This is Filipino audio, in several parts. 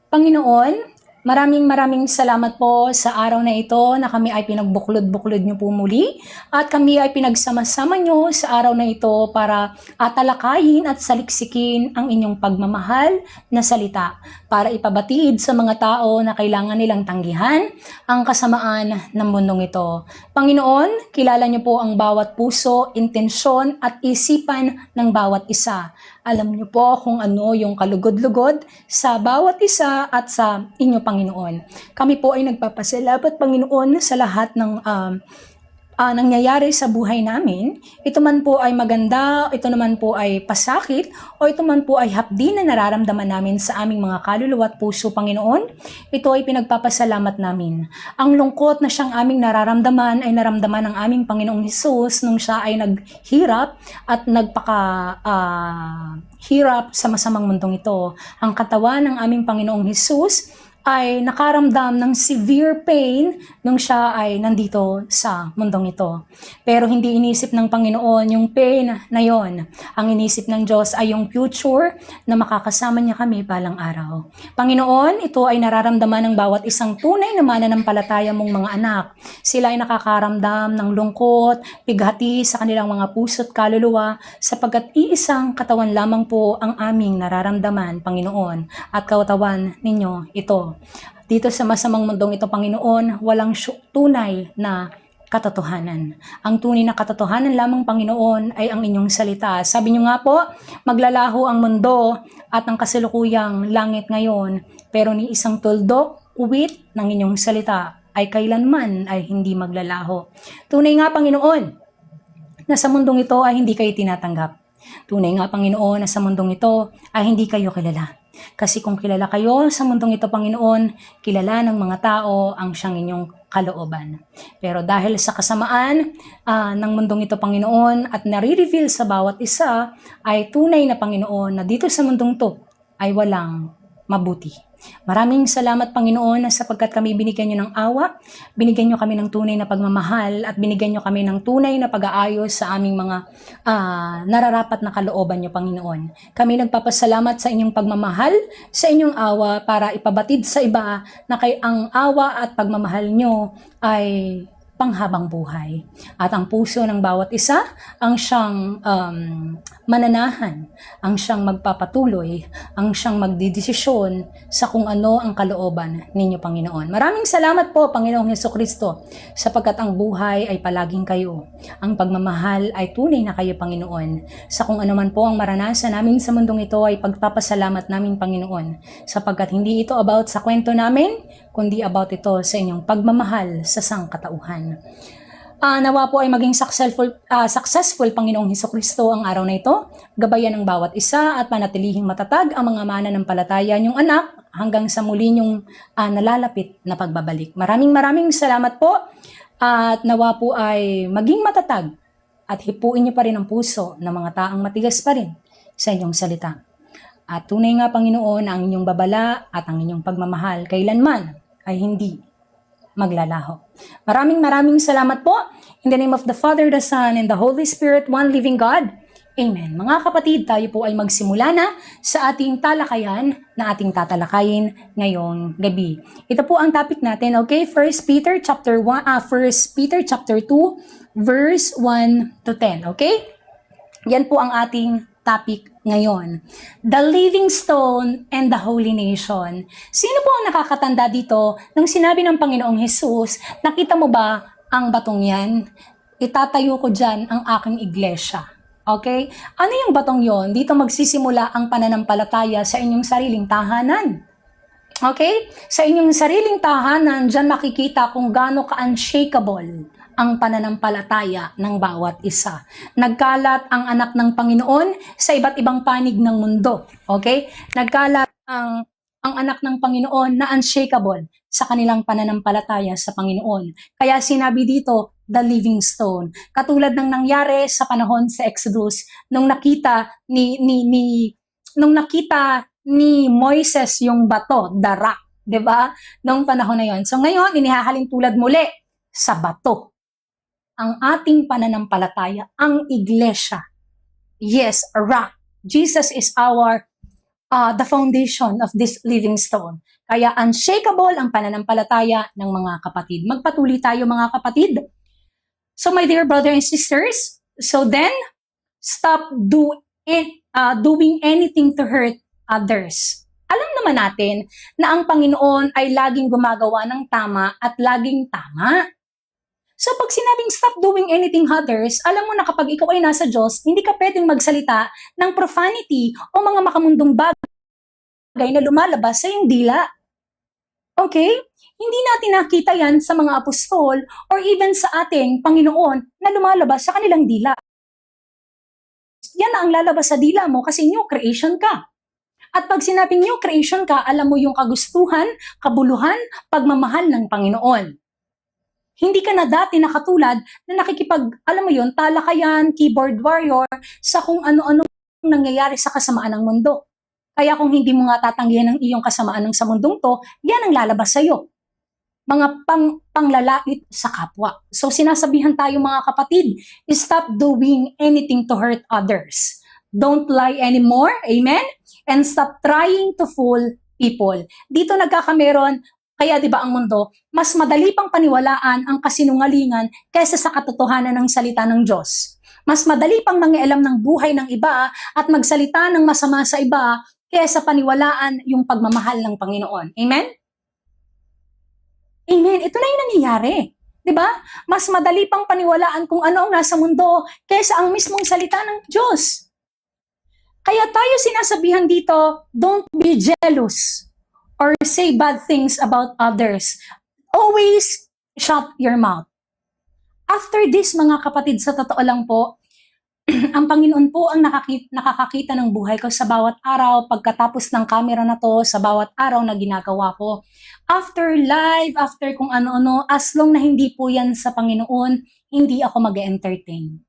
Panginoon, maraming salamat po sa araw na ito na kami ay pinagbuklod-buklod niyo po muli at kami ay pinagsama-sama niyo sa araw na ito para atalakayin at saliksikin ang inyong pagmamahal na salita para ipabatid sa mga tao na kailangan nilang tanggihan ang kasamaan ng mundong ito. Panginoon, kilala niyo po ang bawat puso, intensyon at isipan ng bawat isa. Alam niyo po kung ano yung kalugod-lugod sa bawat isa at sa inyo, Panginoon. Kami po ay nagpapasalamat, Panginoon, sa lahat ng nangyayari sa buhay namin. Ito man po ay maganda, ito naman po ay pasakit, o ito man po ay hapdi na nararamdaman namin sa aming mga kaluluwa at puso, Panginoon. Ito ay pinagpapasalamat namin. Ang lungkot na siyang aming nararamdaman ay naramdaman ng aming Panginoong Hesus nung siya ay naghirap at hirap sa masamang mundong ito. Ang katawan ng aming Panginoong Hesus ay nakaramdam ng severe pain nung siya ay nandito sa mundong ito. Pero hindi inisip ng Panginoon yung pain na yon. Ang inisip ng Diyos ay yung future na makakasama niya kami balang araw. Panginoon, ito ay nararamdaman ng bawat isang tunay na mananampalataya mong mga anak. Sila ay nakakaramdam ng lungkot, bighati sa kanilang mga puso't kaluluwa sapagkat iisang katawan lamang po ang aming nararamdaman, Panginoon, at katawan ninyo ito. Dito sa masamang mundong ito, Panginoon, walang tunay na katotohanan. Ang tunay na katotohanan lamang, Panginoon, ay ang inyong salita. Sabi niyo nga po, maglalaho ang mundo at ang kasalukuyang langit ngayon, pero ni isang tuldok, uwit ng inyong salita ay kailanman ay hindi maglalaho. Tunay nga, Panginoon, na sa mundong ito ay hindi kayo tinatanggap. Tunay nga, Panginoon, na sa mundong ito ay hindi kayo kilala. Kasi kung kilala kayo sa mundong ito, Panginoon, kilala ng mga tao ang siyang inyong kalooban. Pero dahil sa kasamaan ng mundong ito, Panginoon, at nare-reveal sa bawat isa, ay tunay na, Panginoon, na dito sa mundong to ay walang mabuti. Maraming salamat, Panginoon, sapagkat kami binigyan niyo ng awa, binigyan niyo kami ng tunay na pagmamahal, at binigyan niyo kami ng tunay na pag-aayos sa aming mga nararapat na kalooban niyo, Panginoon. Kami nagpapasalamat sa inyong pagmamahal, sa inyong awa, para ipabatid sa iba na ang awa at pagmamahal niyo ay panghabang buhay. At ang puso ng bawat isa ang siyang mananahan, ang siyang magpapatuloy, ang siyang magdidesisyon sa kung ano ang kalooban ninyo, Panginoon. Maraming salamat po, Panginoong Hesukristo, sapagkat ang buhay ay palaging kayo. Ang pagmamahal ay tunay na kayo, Panginoon. Sa kung ano man po ang maranasan namin sa mundong ito ay pagpapasalamat namin, Panginoon, sapagkat hindi ito about sa kwento namin, kundi about ito sa inyong pagmamahal sa sangkatauhan. Nawa po ay maging successful, Panginoong Hesukristo, ang araw na ito. Gabayan ng bawat isa at panatilihing matatag ang mga mananampalataya niyong anak hanggang sa muli niyong nalalapit na pagbabalik. Maraming salamat po at nawa po ay maging matatag at hipuin niyo pa rin ang puso ng mga taong matigas pa rin sa inyong salita. At tunay nga, Panginoon, ang inyong babala at ang inyong pagmamahal kailanman ay hindi maglalaho. Maraming salamat po. In the name of the Father, the Son, and the Holy Spirit, one living God. Amen. Mga kapatid, tayo po ay magsimula na sa ating talakayan na ating tatalakayin ngayong gabi. Ito po ang topic natin, okay? 1 Peter chapter 2, verse 1 to 10, okay? Yan po ang ating topic ngayon. The living stone and the holy nation. Sino po ang nakakatanda dito nung sinabi ng Panginoong Hesus, nakita mo ba ang batong yan? Itatayo ko dyan ang aking iglesia. Okay? Ano yung batong yon? Dito magsisimula ang pananampalataya sa inyong sariling tahanan. Okay? Sa inyong sariling tahanan, dyan makikita kung gaano ka-unshakable ang pananampalataya ng bawat isa. Nagkalat ang anak ng Panginoon sa iba't ibang panig ng mundo. Okay? Nagkalat ang anak ng Panginoon na unshakable sa kanilang pananampalataya sa Panginoon. Kaya sinabi dito, the living stone. Katulad ng nangyari sa panahon sa Exodus, nung nakita ni Moises yung bato, the rock, 'di ba? Nung panahon na 'yon. So ngayon, inihahalin tulad muli sa bato ang ating pananampalataya, ang iglesia. Yes, a rock. Jesus is our the foundation of this living stone. Kaya unshakable ang pananampalataya ng mga kapatid. Magpatuloy tayo mga kapatid. So my dear brothers and sisters, so then, stop doing anything to hurt others. Alam naman natin na ang Panginoon ay laging gumagawa ng tama at laging tama. So pag sinabing stop doing anything others, alam mo na kapag ikaw ay nasa Diyos, hindi ka pwedeng magsalita ng profanity o mga makamundong bagay na lumalabas sa iyong dila. Okay? Hindi natin nakita yan sa mga apostol or even sa ating Panginoon na lumalabas sa kanilang dila. Yan na ang lalabas sa dila mo kasi new creation ka. At pag sinabing new creation ka, alam mo yung kagustuhan, kabuluhan, pagmamahal ng Panginoon. Hindi ka na dati nakatulad na alam mo yun, talakayan, keyboard warrior, sa kung ano-ano nangyayari sa kasamaan ng mundo. Kaya kung hindi mo nga tatanggihan ang iyong kasamaan ng sa mundong to, yan ang lalabas sa'yo. Mga panglalait sa kapwa. So sinasabihan tayo mga kapatid, stop doing anything to hurt others. Don't lie anymore, amen? And stop trying to fool people. Dito nagkakameron, kaya 'di ba ang mundo, mas madali pang paniwalaan ang kasinungalingan kaysa sa katotohanan ng salita ng Diyos. Mas madali pang mangialam ng buhay ng iba at magsalita ng masama sa iba kaysa paniwalaan yung pagmamahal ng Panginoon. Amen? Amen. Ito na yung nangyayari. 'Di ba? Mas madali pang paniwalaan kung ano ang nasa mundo kaysa ang mismong salita ng Diyos. Kaya tayo sinasabihan dito, don't be jealous or say bad things about others. Always shut your mouth. After this, mga kapatid, sa totoo lang po, ang Panginoon po ang nakakakita ng buhay ko sa bawat araw, pagkatapos ng camera na to, sa bawat araw na ginagawa ko. After live, after kung ano-ano, as long na hindi po yan sa Panginoon, hindi ako mag-entertain.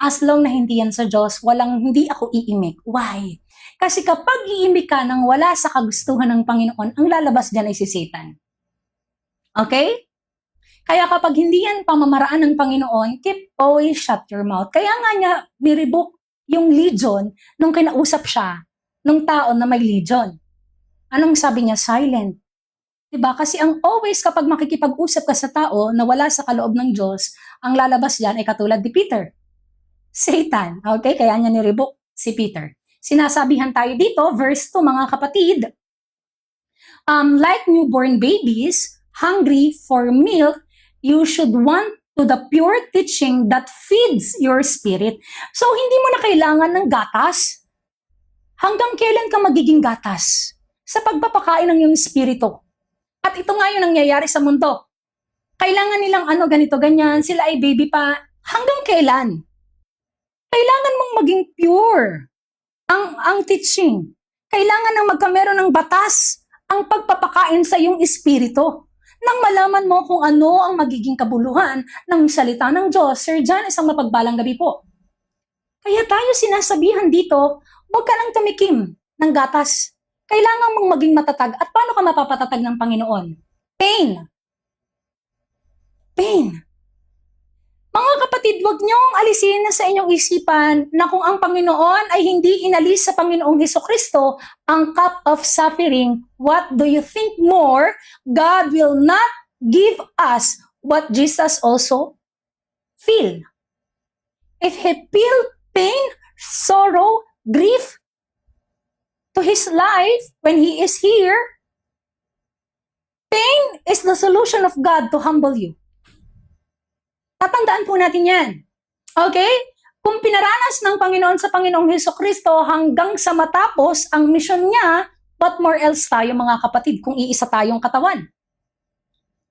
As long na hindi yan sa Diyos, hindi ako iimik. Why? Kasi kapag iimik ka nang wala sa kagustuhan ng Panginoon, ang lalabas dyan ay si Satan. Okay? Kaya kapag hindi yan pamamaraan ng Panginoon, always shut your mouth. Kaya nga niya, nirebook yung legion nung kinausap siya, nung tao na may legion. Anong sabi niya? Silent. Diba? Kasi ang always kapag makikipag-usap ka sa tao na wala sa kaloob ng Diyos, ang lalabas dyan ay katulad ni Peter. Satan. Okay? Kaya niya nirebook si Peter. Sinasabihan tayo dito, verse 2 mga kapatid, like newborn babies, hungry for milk, you should want to the pure teaching that feeds your spirit. So, hindi mo na kailangan ng gatas. Hanggang kailan ka magiging gatas? Sa pagpapakain ng iyong spirito. At ito nga yung nangyayari sa mundo. Kailangan nilang ganito, ganyan, sila ay baby pa. Hanggang kailan? Kailangan mong maging pure ang teaching. Kailangan nang magkameron ng batas ang pagpapakain sa iyong espiritu. Nang malaman mo kung ano ang magiging kabuluhan ng salita ng Diyos. Sir John, isang mapagbalang gabi po. Kaya tayo sinasabihan dito, huwag ka nang tumikim ng gatas. Kailangan mong maging matatag. At paano ka mapapatatag ng Panginoon? Pain. Pain. Mga kapatid, huwag niyong alisin na sa inyong isipan na kung ang Panginoon ay hindi inalis sa Panginoong Hesukristo ang cup of suffering, what do you think more? God will not give us what Jesus also feel. If He feel pain, sorrow, grief to His life when He is here, pain is the solution of God to humble you. Tatandaan po natin yan. Okay? Kung pinaranas ng Panginoon sa Panginoong Hesukristo hanggang sa matapos ang misyon niya, what more else tayo mga kapatid kung iisa tayong katawan?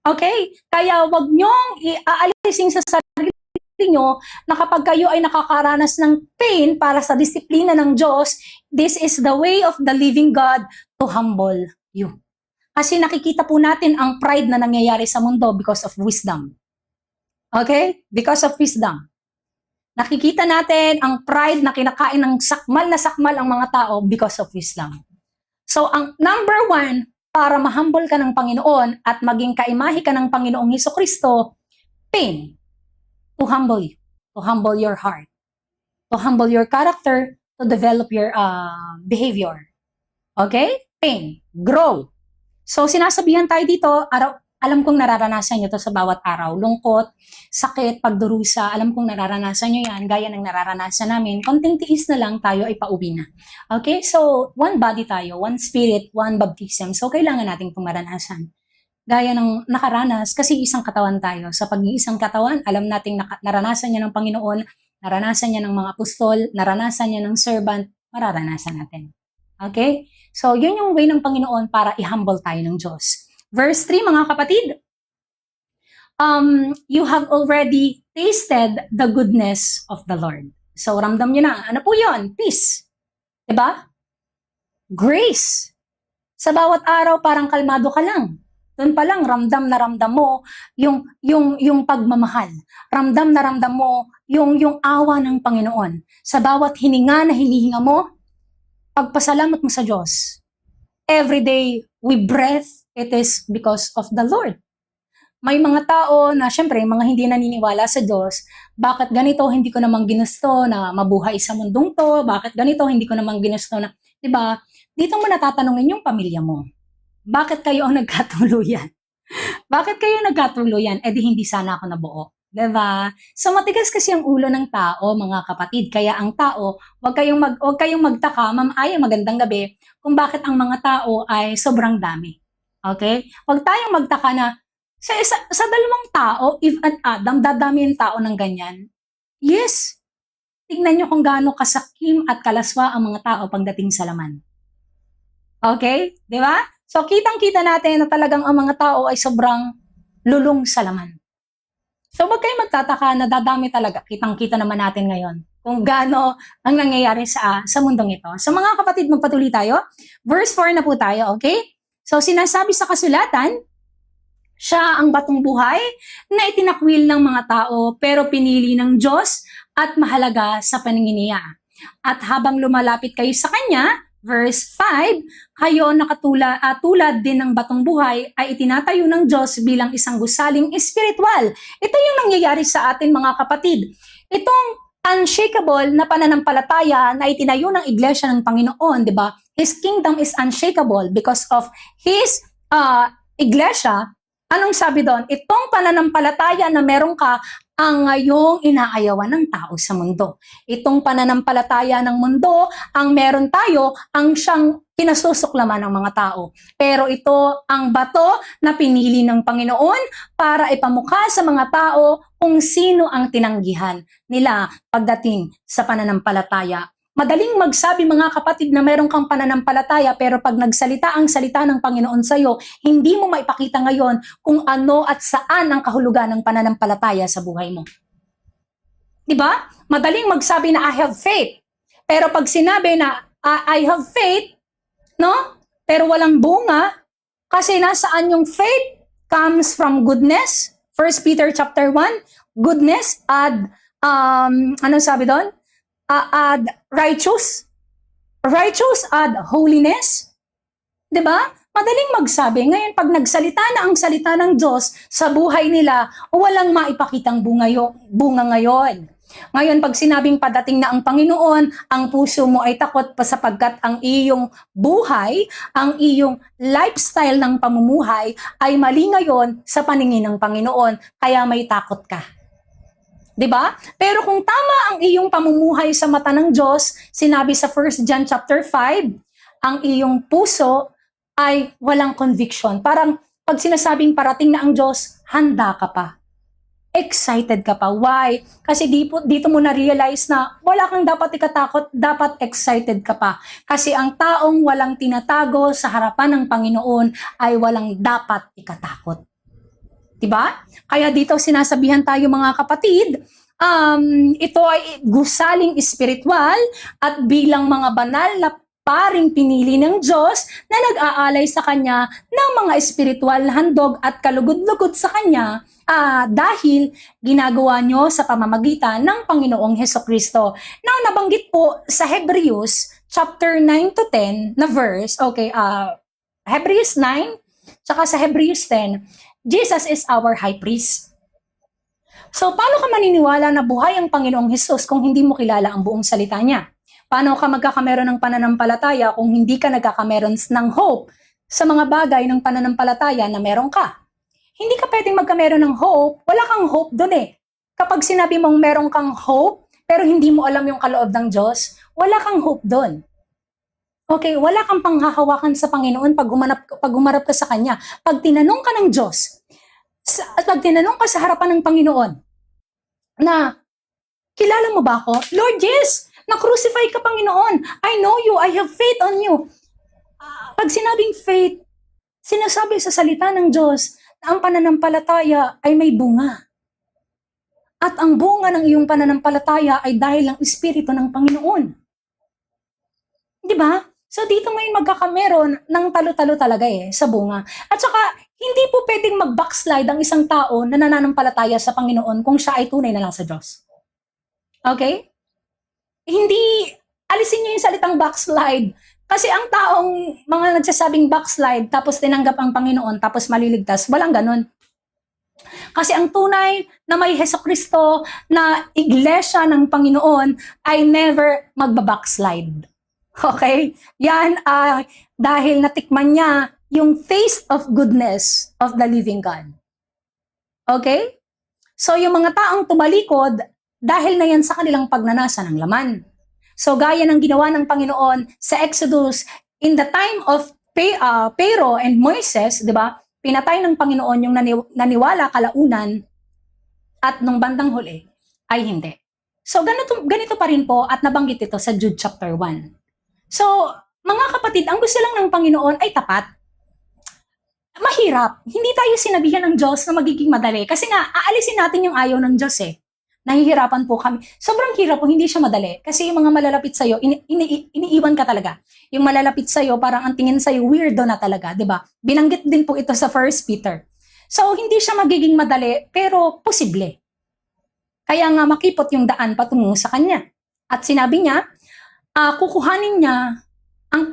Okay? Kaya wag niyong iaalisin sa sarili niyo na kapag kayo ay nakakaranas ng pain para sa disiplina ng Diyos, this is the way of the living God to humble you. Kasi nakikita po natin ang pride na nangyayari sa mundo because of wisdom. Okay? Because of wisdom. Nakikita natin ang pride na kinakain ng sakmal ang mga tao because of wisdom. So, ang number one, para ma-humble ka ng Panginoon at maging kaimahe ka ng Panginoong Hesukristo, pain. To humble you. To humble your heart. To humble your character. To develop your behavior. Okay? Pain. Grow. So, sinasabihan tayo dito, alam kong nararanasan nyo to sa bawat araw. Lungkot, sakit, pagdurusa, alam kong nararanasan nyo yan, gaya ng nararanasan namin. Konting tiis na lang, tayo ay pauwi na. Okay? So, one body tayo, one spirit, one baptism. So, kailangan natin itong maranasan. Gaya ng nakaranas, kasi isang katawan tayo. Sa pag-iisang katawan, alam nating naranasan niya ng Panginoon, naranasan niya ng mga apostol, naranasan niya ng servant, mararanasan natin. Okay? So, yun yung way ng Panginoon para i-humble tayo ng Diyos. Verse 3, mga kapatid, you have already tasted the goodness of the Lord. So, ramdam nyo na. Ano po yun? Peace. Diba? Grace. Sa bawat araw, parang kalmado ka lang. Doon pa lang, ramdam na ramdam mo yung pagmamahal. Ramdam na ramdam mo yung awa ng Panginoon. Sa bawat hininga na hinihinga mo, pagpasalamat mo sa Diyos. Every day we breathe, it is because of the Lord. May mga tao na syempre, mga hindi naniniwala sa Diyos, bakit ganito, hindi ko namang ginusto na mabuhay sa mundong to, bakit ganito, hindi ko namang ginusto na, diba? Dito mo natatanungin yung pamilya mo. Bakit kayo ang nagkatuluyan? Bakit kayo nagkatuluyan? Eh di hindi sana ako nabuo. Diba? So matigas kasi ang ulo ng tao, mga kapatid. Kaya ang tao, wag kayong magtaka, Ma'am Aya, magandang gabi, kung bakit ang mga tao ay sobrang dami. Okay? Wag tayong magtaka na sa dalawang tao, Eve and Adam, dadami yung tao ng ganyan. Yes. Tingnan nyo kung gaano kasakim at kalaswa ang mga tao pagdating sa laman. Okay? Di ba? So, kitang-kita natin na talagang ang mga tao ay sobrang lulong sa laman. So, wag kayong magtataka na dadami talaga. Kitang-kita naman natin ngayon kung gaano ang nangyayari sa mundong ito. So, mga kapatid, magpatuloy tayo. Verse 4 na po tayo, okay? So, sinasabi sa kasulatan, siya ang batong buhay na itinakwil ng mga tao pero pinili ng Diyos at mahalaga sa paningin niya. At habang lumalapit kayo sa Kanya, verse 5, kayo tulad din ng batong buhay ay itinatayo ng Diyos bilang isang gusaling espiritual. Ito yung nangyayari sa atin, mga kapatid. Itong unshakable na pananampalataya na itinayo ng iglesia ng Panginoon, di ba? His kingdom is unshakable because of His iglesia. Anong sabi doon? Itong pananampalataya na meron ka ang ngayong inaayawan ng tao sa mundo. Itong pananampalataya ng mundo, ang meron tayo, ang siyang kinasusuklaman ng mga tao. Pero ito ang bato na pinili ng Panginoon para ipamukha sa mga tao kung sino ang tinanggihan nila pagdating sa pananampalataya. Madaling magsabi, mga kapatid, na meron kang pananampalataya, pero pag nagsalita ang salita ng Panginoon sa iyo, hindi mo maipakita ngayon kung ano at saan ang kahulugan ng pananampalataya sa buhay mo. Diba? Madaling magsabi na I have faith. Pero pag sinabi na I have faith, no? Pero walang bunga, kasi nasaan yung faith? Comes from goodness. 1 Peter chapter 1, goodness, anong sabi doon? Add righteous, add holiness. Diba? Madaling magsabi. Ngayon, pag nagsalita na ang salita ng Diyos sa buhay nila, walang maipakitang bunga ngayon. Ngayon, pag sinabing padating na ang Panginoon, ang puso mo ay takot pa sapagkat ang iyong buhay, ang iyong lifestyle ng pamumuhay ay mali ngayon sa paningin ng Panginoon, kaya may takot ka. Diba? Pero kung tama ang iyong pamumuhay sa mata ng Diyos, sinabi sa 1 John chapter 5, ang iyong puso ay walang conviction. Parang pag sinasabing parating na ang Diyos, handa ka pa. Excited ka pa. Why? Kasi dito mo na-realize na wala kang dapat ikatakot, dapat excited ka pa. Kasi ang taong walang tinatago sa harapan ng Panginoon ay walang dapat ikatakot. Diba? Kaya dito sinasabihan tayo, mga kapatid, ito ay gusaling espiritual at bilang mga banal na paring pinili ng Diyos na nag-aalay sa Kanya ng mga espiritual na handog at kalugod-lugod sa Kanya dahil ginagawa nyo sa pamamagitan ng Panginoong Hesukristo. Now, nabanggit po sa Hebrews chapter 9 to 10 na verse, Hebrews 9, tsaka sa Hebrews 10, Jesus is our high priest. So, paano ka maniniwala na buhay ang Panginoong Hesus kung hindi mo kilala ang buong salita niya? Paano ka magkakameron ng pananampalataya kung hindi ka nagkakameron ng hope sa mga bagay ng pananampalataya na meron ka? Hindi ka pwedeng magkameron ng hope, wala kang hope doon eh. Kapag sinabi mong meron kang hope, pero hindi mo alam yung kaloob ng Diyos, wala kang hope doon. Okay, wala kang panghahawakan sa Panginoon pag umarap ka sa Kanya. Pag tinanong ka ng Diyos, at pag tinanong ka sa harapan ng Panginoon, na, kilala mo ba ako? Lord, yes! Na-crucify ka, Panginoon. I know you. I have faith on you. Pag sinabing faith, sinasabi sa salita ng Diyos na ang pananampalataya ay may bunga. At ang bunga ng iyong pananampalataya ay dahil ang Espiritu ng Panginoon. Di ba? So dito ngayon magkakameron ng talo-talo talaga sa bunga. At saka, hindi po pwedeng mag-backslide ang isang tao na nananampalataya sa Panginoon kung siya ay tunay na lang sa Diyos. Okay? Hindi, alisin niyo yung salitang backslide. Kasi ang taong mga nagsasabing backslide, tapos tinanggap ang Panginoon, tapos maliligtas, walang ganun. Kasi ang tunay na may Hesukristo na iglesia ng Panginoon ay never magbabackslide. Okay? Yan ay dahil natikman niya yung taste of goodness of the living God. Okay? So yung mga taong tumalikod, dahil na yan sa kanilang pagnanasa ng laman. So gaya ng ginawa ng Panginoon sa Exodus, in the time of Pharaoh and Moises, di ba? Pinatay ng Panginoon yung naniwala kalaunan at nung bandang huli ay hindi. So ganito pa rin po at nabanggit ito sa Jude chapter 1. So mga kapatid, ang gusto lang ng Panginoon ay tapat. Mahirap. Hindi tayo sinabihan ng Diyos na magiging madali. Kasi nga, aalisin natin yung ayaw ng Diyos eh. Nahihirapan po kami. Sobrang hirap po, hindi siya madali. Kasi yung mga malalapit sa'yo, iniiwan ka talaga. Yung malalapit sa'yo, parang ang tingin sa'yo, weirdo na talaga, di ba? Binanggit din po ito sa 1 Peter. So, hindi siya magiging madali, pero posible. Kaya nga makipot yung daan patungo sa kanya. At sinabi niya, kukuhanin niya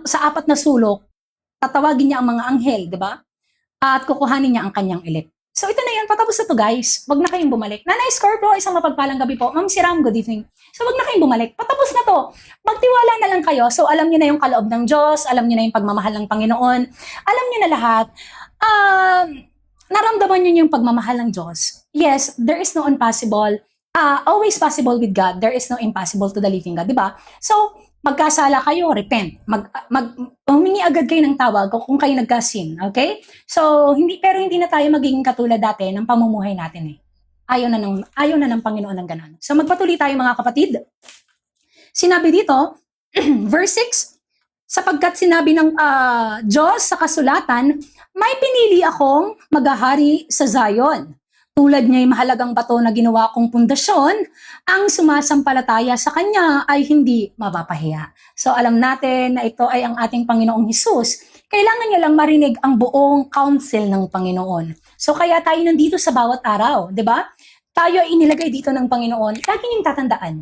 sa 4 na sulok, tatawagin niya ang mga anghel, di ba? At kukuhanin niya ang kanyang elect. So ito na yan, patapos na to guys. Wag na kayong bumalik. Nanay Scorpio, isang mapagpalang gabi po. Ma'am Siram, good evening. So wag na kayong bumalik. Patapos na to. Magtiwala na lang kayo. So alam niyo na yung kaloob ng Diyos, alam niyo na yung pagmamahal ng Panginoon, alam niyo na lahat. Naramdaman niyo yung pagmamahal ng Diyos. Yes, there is no impossible. Always possible with God. There is no impossible to the living God, di ba? So, magkasala kayo, repent. Humingi agad kayo ng tawag kung kayo nagkasin, okay? So, hindi na tayo magiging katulad dati ng pamumuhay natin eh. Ayaw na ng Panginoon ng ganun. So, magpatuloy tayo mga kapatid. Sinabi dito, verse 6, sapagkat sinabi ng Diyos sa kasulatan, may pinili akong maghahari sa Zion. Tulad niya'y mahalagang bato na ginawa kong pundasyon, ang sumasampalataya sa Kanya ay hindi mapapahiya. So alam natin na ito ay ang ating Panginoong Hesus. Kailangan niya lang marinig ang buong counsel ng Panginoon. So kaya tayo nandito sa bawat araw, di ba? Tayo ay inilagay dito ng Panginoon. Lagi niyong tatandaan.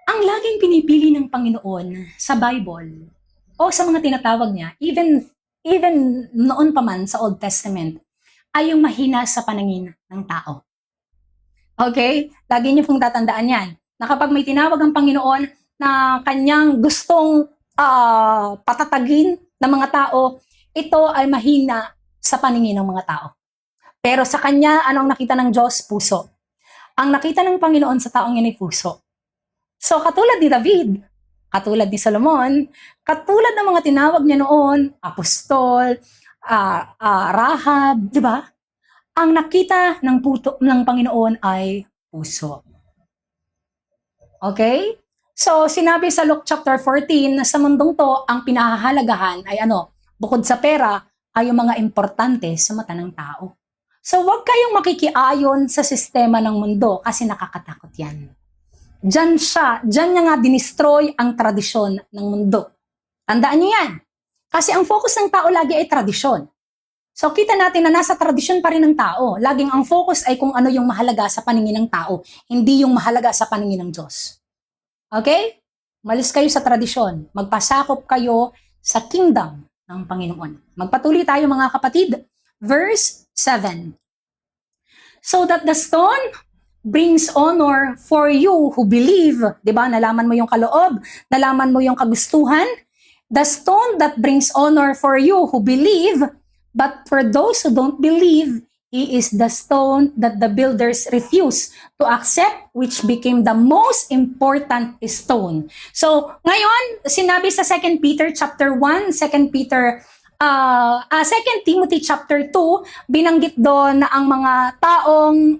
Ang laging pinipili ng Panginoon sa Bible o sa mga tinatawag niya, even noon pa man sa Old Testament, ay yung mahina sa paningin ng tao. Okay? Lagi niyo pong tatandaan yan. Na kapag may tinawag ang Panginoon na kanyang gustong patatagin ng mga tao, ito ay mahina sa paningin ng mga tao. Pero sa kanya, anong nakita ng Diyos? Puso. Ang nakita ng Panginoon sa taong yan ay puso. So katulad ni David, katulad ni Solomon, katulad ng mga tinawag niya noon, apostol, Rahab, di ba? Ang nakita ng Panginoon ay puso. Okay? So, sinabi sa Luke chapter 14 na sa mundong to, ang pinahahalagahan ay bukod sa pera, ay yung mga importante sa mata ng tao. So, huwag kayong makikiayon sa sistema ng mundo kasi nakakatakot yan. Diyan niya nga dinestroy ang tradisyon ng mundo. Tandaan niyo yan. Kasi ang focus ng tao lagi ay tradisyon. So kita natin na nasa tradisyon pa rin ng tao. Laging ang focus ay kung ano yung mahalaga sa paningin ng tao, hindi yung mahalaga sa paningin ng Diyos. Okay? Malis kayo sa tradisyon. Magpasakop kayo sa kingdom ng Panginoon. Magpatuloy tayo mga kapatid. Verse 7. So that the stone brings honor for you who believe. Diba? Nalaman mo yung kaloob, nalaman mo yung kagustuhan. The stone that brings honor for you who believe, but for those who don't believe, he is the stone that the builders refuse to accept, which became the most important stone. So, ngayon, sinabi sa 2 Peter chapter 1, 2 Peter 2 Timothy chapter 2, binanggit doon na ang mga taong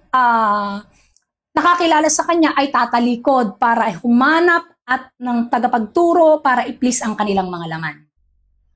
nakakilala sa kanya ay tatalikod para humanap at ng tagapagturo para i-please ang kanilang mga laman.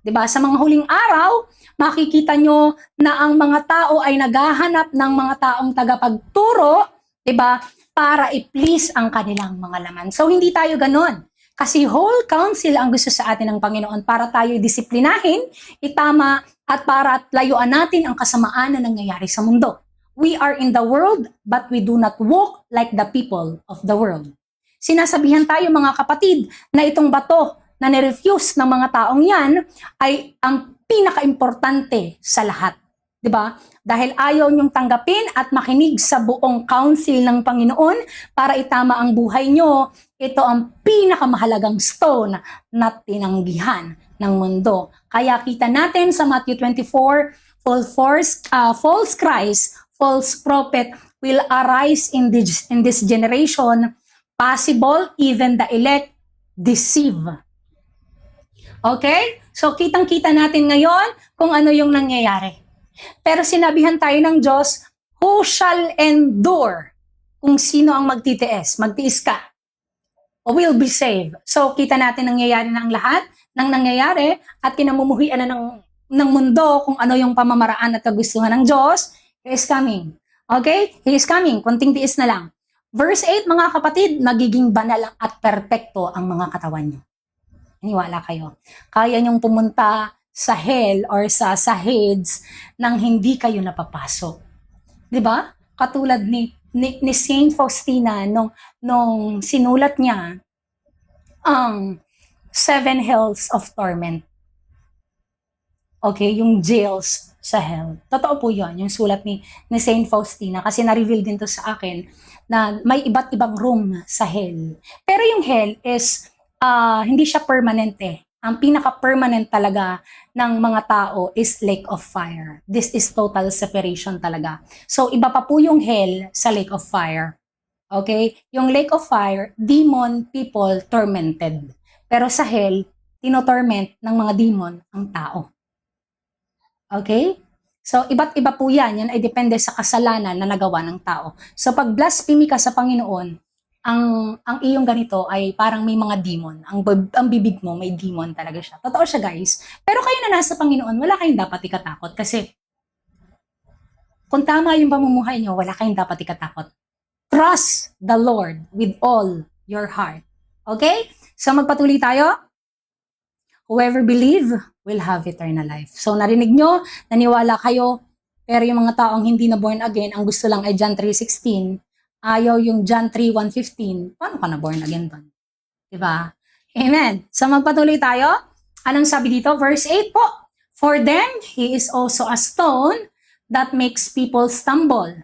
'Di ba? Sa mga huling araw, makikita nyo na ang mga tao ay naghahanap ng mga taong tagapagturo, 'di ba? Para i-please ang kanilang mga laman. So hindi tayo ganoon. Kasi whole counsel ang gusto sa atin ng Panginoon para tayo disiplinahin, itama, at para layuan natin ang kasamaan na nangyayari sa mundo. We are in the world, but we do not walk like the people of the world. Sinasabihan tayo mga kapatid na itong bato na nirefuse ng mga taong yan ay ang pinaka-importante sa lahat. 'Di ba? Dahil ayaw niyong tanggapin at makinig sa buong counsel ng Panginoon para itama ang buhay niyo, ito ang pinakamahalagang stone na tinanggihan ng mundo. Kaya kita natin sa Matthew 24, false Christ, false prophet will arise in this generation. Possible, even the elect deceive. Okay? So, kitang-kita natin ngayon kung ano yung nangyayari. Pero sinabihan tayo ng Diyos, who shall endure? Kung sino ang magtitiis, magtiis ka, will be saved. So, kita natin nangyayari na ang lahat ng nangyayari at kinamumuhian na ng mundo kung ano yung pamamaraan at kagustuhan ng Diyos. He is coming. Okay? He is coming. Kunting tiis na lang. Verse 8, mga kapatid, magiging banal at perpekto ang mga katawan nyo. Iniwala kayo. Kaya nyong pumunta sa hell or sa Hades nang hindi kayo napapasok. 'Di ba? Katulad ni Saint Faustina nung sinulat niya ang 7 hells of torment. Okay, yung jails sa hell. Totoo po 'yon, yung sulat ni Saint Faustina kasi na-reveal din to sa akin na may iba't ibang room sa hell. Pero yung hell is hindi siya permanent eh. Ang pinaka-permanent talaga ng mga tao is lake of fire. This is total separation talaga. So, iba pa po yung hell sa lake of fire. Okay? Yung lake of fire, demon people tormented. Pero sa hell, tinotorment ng mga demon ang tao. Okay? So, iba't iba po yan. Yan ay depende sa kasalanan na nagawa ng tao. So, pag blasphemy ka sa Panginoon, ang iyong ganito ay parang may mga demon. Ang bibig mo, may demon talaga siya. Totoo siya, guys. Pero kayo na nasa Panginoon, wala kayong dapat ikatakot. Kasi, kung tama yung pamumuhay nyo, wala kayong dapat ikatakot. Trust the Lord with all your heart. Okay? So, magpatuloy tayo. Whoever believe will have eternal life. So, narinig nyo, naniwala kayo, pero yung mga taong hindi na born again, ang gusto lang ay John 3:16, ayaw yung John 3:1:15, paano ka na born again doon? Diba? Amen. So magpatuloy tayo. Anong sabi dito? Verse 8 po. For them, he is also a stone that makes people stumble,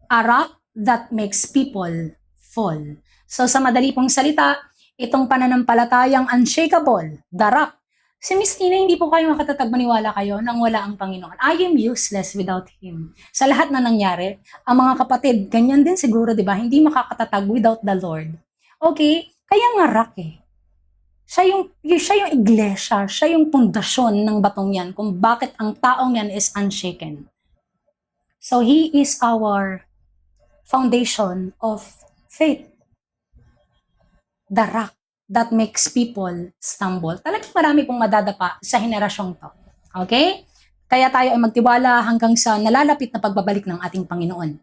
a rock that makes people fall. So sa madali pong salita, itong pananampalatayang unshakable, the rock. Si Miss Tina, hindi po kayo makatatag, maniwala kayo nang wala ang Panginoon. I am useless without Him. Sa lahat na nangyari, ang mga kapatid, ganyan din siguro, di ba? Hindi makakatatag without the Lord. Okay? Kaya nga rock eh. Siya yung iglesia, siya yung pundasyon ng batong yan, kung bakit ang taong yan is unshaken. So, He is our foundation of faith. The rock that makes people stumble. Talagang marami pong madadapa sa henerasyong to. Okay? Kaya tayo ay magtiwala hanggang sa nalalapit na pagbabalik ng ating Panginoon.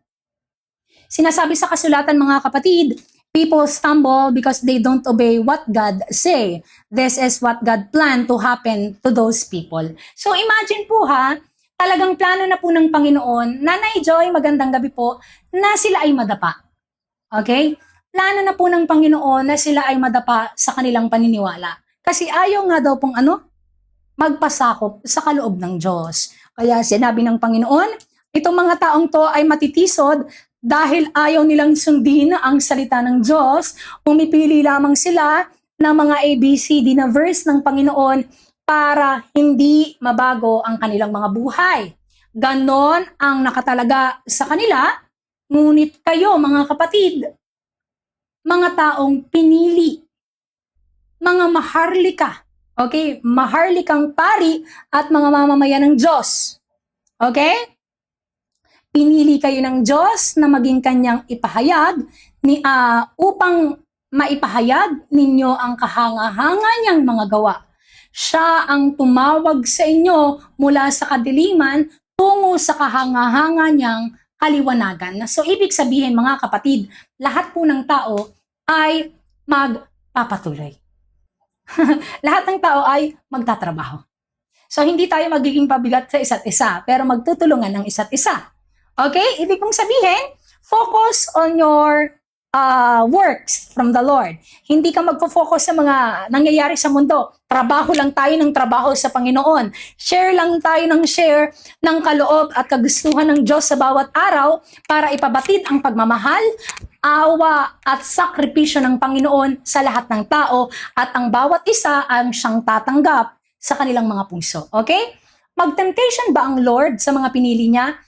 Sinasabi sa kasulatan, mga kapatid, people stumble because they don't obey what God say. This is what God planned to happen to those people. So imagine po ha, talagang plano na po ng Panginoon, Nanay Joy, magandang gabi po, na sila ay madapa. Okay? Plano na po ng Panginoon na sila ay madapa sa kanilang paniniwala. Kasi ayaw nga daw pong magpasakop sa kaloob ng Diyos. Kaya sinabi ng Panginoon, itong mga taong to ay matitisod dahil ayaw nilang sundin ang salita ng Diyos, pumipili lamang sila ng mga ABCD na verse ng Panginoon para hindi mabago ang kanilang mga buhay. Ganon ang nakatalaga sa kanila, ngunit kayo mga kapatid, mga taong pinili, mga maharlika, okay? Maharlikang pari at mga mamamayan ng Diyos. Okay? Pinili kayo ng Diyos na maging kanyang ipahayag upang maipahayag ninyo ang kahanga-hanga niyang mga gawa. Siya ang tumawag sa inyo mula sa kadiliman tungo sa kahanga-hanga niyang kaliwanagan. So, ibig sabihin mga kapatid, lahat po ng tao ay magpapatuloy. Lahat ng tao ay magtatrabaho. So, hindi tayo magiging pabigat sa isa't isa, pero magtutulungan ng isa't isa. Okay? Ibig kong sabihin, focus on your works from the Lord. Hindi ka magpo-focus sa mga nangyayari sa mundo. Trabaho lang tayo ng trabaho sa Panginoon. Share lang tayo ng share ng kaloob at kagustuhan ng Diyos sa bawat araw para ipabatid ang pagmamahal, awa at sakripisyo ng Panginoon sa lahat ng tao at ang bawat isa ang siyang tatanggap sa kanilang mga puso. Okay? Mag-temptation ba ang Lord sa mga pinili niya?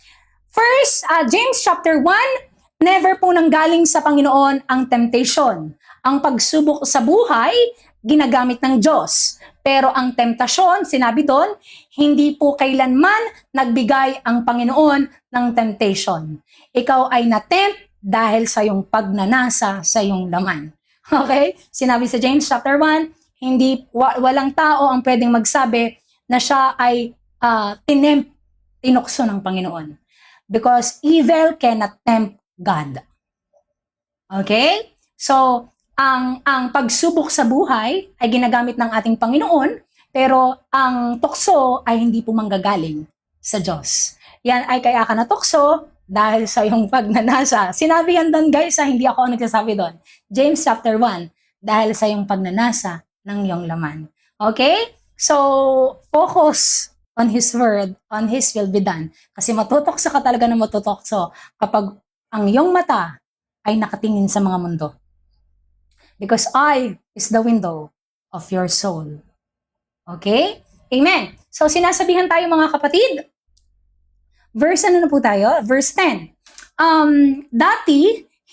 First, James chapter 1, never po nanggaling sa Panginoon ang temptation. Ang pagsubok sa buhay, ginagamit ng Diyos. Pero ang temptasyon, sinabi doon, hindi po kailanman nagbigay ang Panginoon ng temptation. Ikaw ay na-tempt dahil sa iyong pagnanasa sa iyong laman. Okay? Sinabi sa James chapter 1, walang tao ang pwedeng magsabi na siya ay tinukso ng Panginoon. Because evil cannot tempt God. Okay? So, ang pagsubok sa buhay ay ginagamit ng ating Panginoon, pero ang tukso ay hindi po manggagaling sa Diyos. Yan ay kaya ka natukso dahil sa iyong pagnanasa. Sinabi yan doon guys, hindi ako nagsasabi doon. James chapter 1, dahil sa iyong pagnanasa ng iyong laman. Okay? So, focus on His word, on His will be done. Kasi matutokso ka talaga na matutokso kapag ang iyong mata ay nakatingin sa mga mundo. Because eye is the window of your soul. Okay? Amen. So, sinasabihan tayo mga kapatid. Verse ano na po tayo? Verse 10. Dati,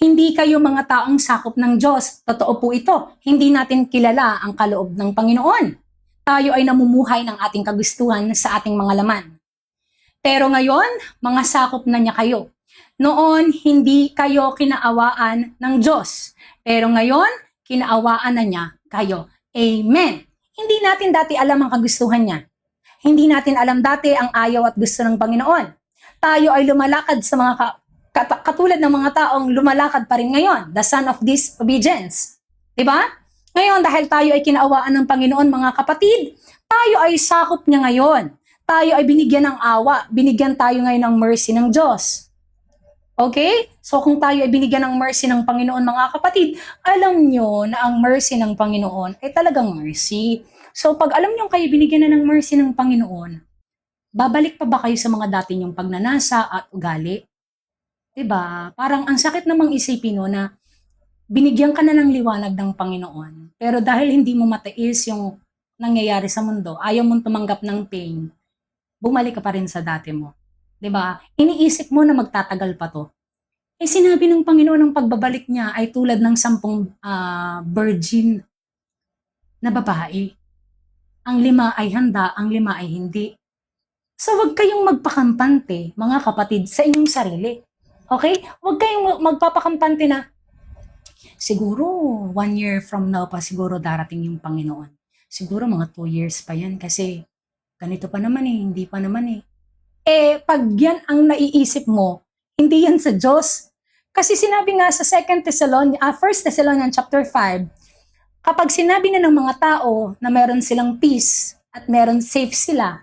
hindi kayo mga taong sakop ng Diyos. Totoo po ito. Hindi natin kilala ang kaloob ng Panginoon. Tayo ay namumuhay ng ating kagustuhan sa ating mga laman. Pero ngayon, mga sakop na niya kayo. Noon, hindi kayo kinaawaan ng Diyos. Pero ngayon, kinaawaan na niya kayo. Amen. Hindi natin dati alam ang kagustuhan niya. Hindi natin alam dati ang ayaw at gusto ng Panginoon. Tayo ay lumalakad sa mga katulad ng mga taong lumalakad pa rin ngayon. The son of disobedience. Diba? Ngayon, dahil tayo ay kinaawaan ng Panginoon, mga kapatid, tayo ay sakop niya ngayon. Tayo ay binigyan ng awa. Binigyan tayo ngayon ng mercy ng Diyos. Okay? So kung tayo ay binigyan ng mercy ng Panginoon, mga kapatid, alam nyo na ang mercy ng Panginoon ay talagang mercy. So pag alam nyo kayo binigyan na ng mercy ng Panginoon, babalik pa ba kayo sa mga dati nyong pagnanasa at ugali? Diba? Parang ang sakit namang isipin no, na binigyan ka na ng liwanag ng Panginoon, pero dahil hindi mo matiis yung nangyayari sa mundo, ayaw mong tumanggap ng pain, bumalik ka pa rin sa dati mo. 'Di ba? Iniisip mo na magtatagal pa to. Eh sinabi ng Panginoon ng pagbabalik niya ay tulad ng 10 virgin na babae. Ang 5 ay handa, ang 5 ay hindi. So wag kayong magpakampante, mga kapatid, sa inyong sarili. Okay? Wag kayong magpapakampante na siguro 1 year from now pa siguro darating yung Panginoon. Siguro mga 2 years pa yan kasi ganito pa naman eh, hindi pa naman eh. Eh, pag yan ang naiisip mo, hindi yan sa Diyos. Kasi sinabi nga sa 1 Thessalonians chapter 5, kapag sinabi na ng mga tao na meron silang peace at meron safe sila,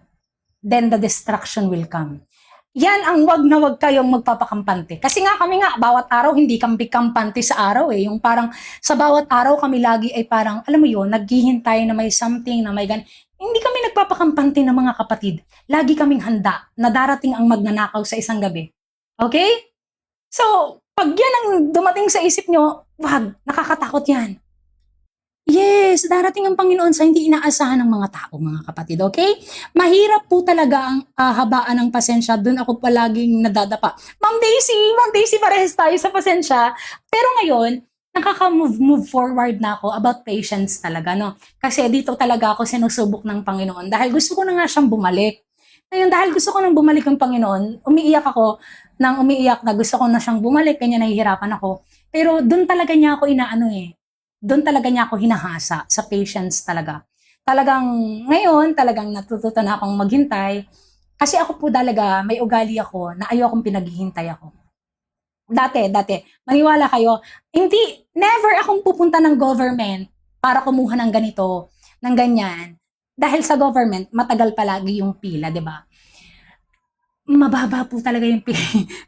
then the destruction will come. Yan ang wag na wag kayong magpapakampante. Kasi nga kami nga, bawat araw hindi kami kampante sa araw eh. Yung parang sa bawat araw kami lagi ay parang, alam mo yun, naghihintay na may something, na may gan. Hindi kami nagpapakampante ng mga kapatid. Lagi kaming handa na darating ang magnanakaw sa isang gabi. Okay? So, Pag yan ang dumating sa isip nyo, wag, nakakatakot yan. Yes, darating ang Panginoon sa hindi inaasahan ng mga tao, mga kapatid, okay? Mahirap po talaga ang habaan ng pasensya. Doon ako palaging nadadapa. Ma'am Daisy, parehas tayo sa pasensya. Pero ngayon, nakaka-move forward na ako about patience talaga, no? Kasi dito talaga ako sinusubok ng Panginoon dahil gusto ko na nga siyang bumalik. Ngayon, dahil gusto ko nang bumalik ang Panginoon, umiiyak ako nang umiiyak na gusto ko na siyang bumalik, kanya nahihirapan ako. Pero doon talaga niya ako inaano doon talaga niya ako hinahasa sa patience talaga. Talagang ngayon, talagang natututo na akong maghintay. Kasi ako po talaga, may ugali ako na ayokong pinaghihintay ako. Dati, maniwala kayo, never akong pupunta ng government para kumuha ng ganito, ng ganyan. Dahil sa government, matagal palagi yung pila, di ba? Mababa po talaga yung,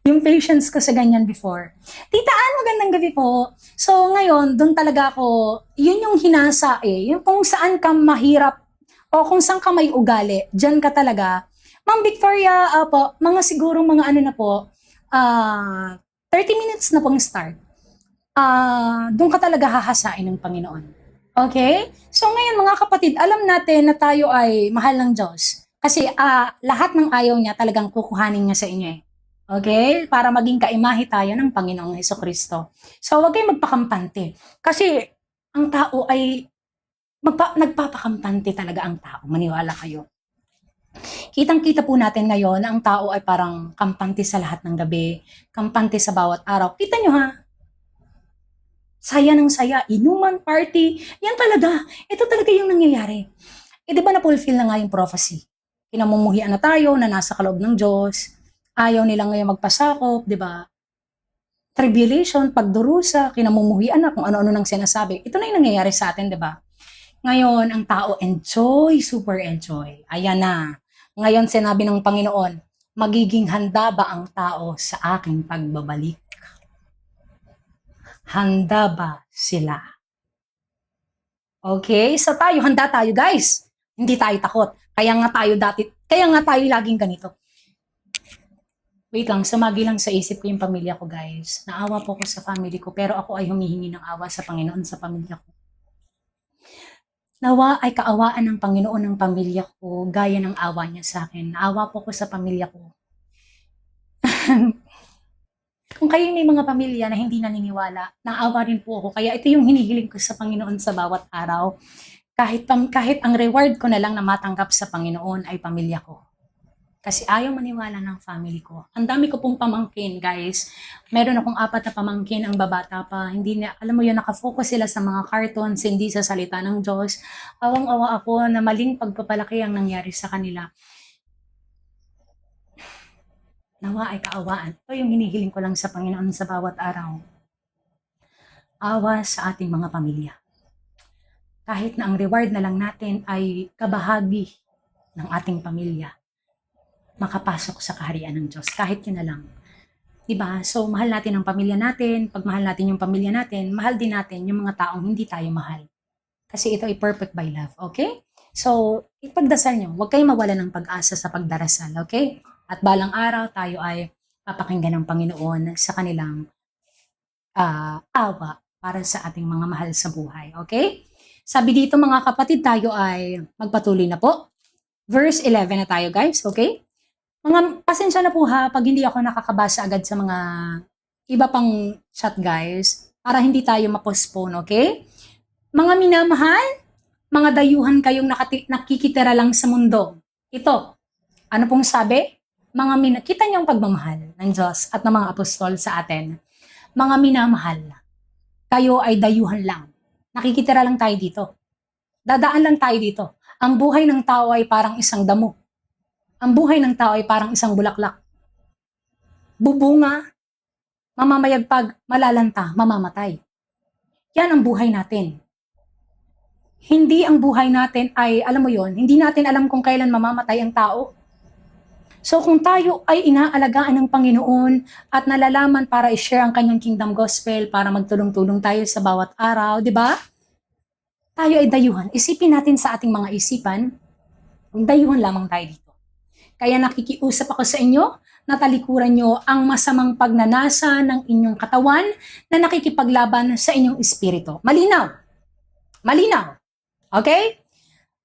yung patience ko sa ganyan before. Titaan, magandang gabi po. So ngayon, doon talaga ako, yun yung hinasa yung kung saan ka mahirap o kung saan ka may ugali, dyan ka talaga. Ma'am Victoria, po, mga siguro mga ano na po, 30 minutes na pong start. Doon ka talaga hahasain ng Panginoon. Okay? So ngayon mga kapatid, alam natin na tayo ay mahal ng Diyos. Kasi lahat ng ayaw niya talagang kukuhanin niya sa inyo Okay? Para maging kaimahe tayo ng Panginoong Hesukristo. So huwag kayong magpakampante. Kasi ang tao ay nagpapakampante talaga ang tao. Maniwala kayo. Kitang-kita po natin ngayon na ang tao ay parang kampante sa lahat ng gabi, kampante sa bawat araw. Kita nyo ha? Saya ng saya, inuman, party, yan talaga. Ito talaga yung nangyayari. Di ba na-fulfill na nga yung prophecy? Kinamumuhian na tayo na nasa kaloob ng Diyos. Ayaw nila ngayon magpasakop, di ba? Tribulation, pagdurusa, kinamumuhian na kung ano-ano nang sinasabi. Ito na yung nangyayari sa atin, di ba? Ngayon, ang tao enjoy, super enjoy. Ayan na. Ngayon, sinabi ng Panginoon, magiging handa ba ang tao sa aking pagbabalik? Handa ba sila? Okay? So handa tayo guys. Hindi tayo takot. Kaya nga tayo laging ganito. Wait lang, sumagi lang sa isip ko yung pamilya ko guys. Naawa po ko sa family ko, pero ako ay humihingi ng awa sa Panginoon sa pamilya ko. Nawa ay kaawaan ng Panginoon ng pamilya ko, gaya ng awa niya sa akin. Naawa po ko sa pamilya ko. Kung kayo may mga pamilya na hindi naniniwala, naawa rin po ako. Kaya ito yung hinihiling ko sa Panginoon sa bawat araw. Kahit ang reward ko na lang na matanggap sa Panginoon ay pamilya ko. Kasi ayaw maniwala ng family ko. Ang dami ko pong pamangkin, guys. Meron akong 4 na pamangkin, ang babata pa. Hindi na, alam mo yun, nakafocus sila sa mga cartoons, hindi sa salita ng Diyos. Awang-awa ako na maling pagpapalaki ang nangyari sa kanila. Nawa ay kaawaan. Ito yung hinihiling ko lang sa Panginoon sa bawat araw. Awa sa ating mga pamilya. Kahit na ang reward na lang natin ay kabahagi ng ating pamilya, makapasok sa kaharian ng Diyos. Kahit yun na lang. Diba? So, mahal natin ang pamilya natin. Pag mahal natin yung pamilya natin, mahal din natin yung mga taong hindi tayo mahal. Kasi ito ay perfect by love. Okay? So, ipagdasal nyo. Huwag kayong mawala ng pag-asa sa pagdarasal. Okay? At balang araw, tayo ay papakinggan ng Panginoon sa kanilang awa para sa ating mga mahal sa buhay. Okay? Sabi dito mga kapatid, tayo ay magpatuloy na po. Verse 11 na tayo guys, okay? Mga pasensya na po ha, pag hindi ako nakakabasa agad sa mga iba pang chat guys, para hindi tayo ma-postpone, okay? Mga minamahal, mga dayuhan kayong nakikitira lang sa mundo. Ito, ano pong sabi? Kita niyo ang pagmamahal ng Diyos at ng mga apostol sa atin. Mga minamahal, kayo ay dayuhan lang. Nakikitira lang tayo dito. Dadaan lang tayo dito. Ang buhay ng tao ay parang isang damo. Ang buhay ng tao ay parang isang bulaklak. Bubunga, mamamayagpag, malalanta, mamamatay. Yan ang buhay natin. Hindi ang buhay natin ay, alam mo yon, hindi natin alam kung kailan mamamatay ang tao. So kung tayo ay inaalagaan ng Panginoon at nalalaman para i-share ang kanyang kingdom gospel, para magtulong-tulong tayo sa bawat araw, di ba? Tayo ay dayuhan. Isipin natin sa ating mga isipan, dayuhan lamang tayo dito. Kaya nakikiusap ako sa inyo na talikuran nyo ang masamang pagnanasa ng inyong katawan na nakikipaglaban sa inyong espiritu. Malinaw. Malinaw. Okay?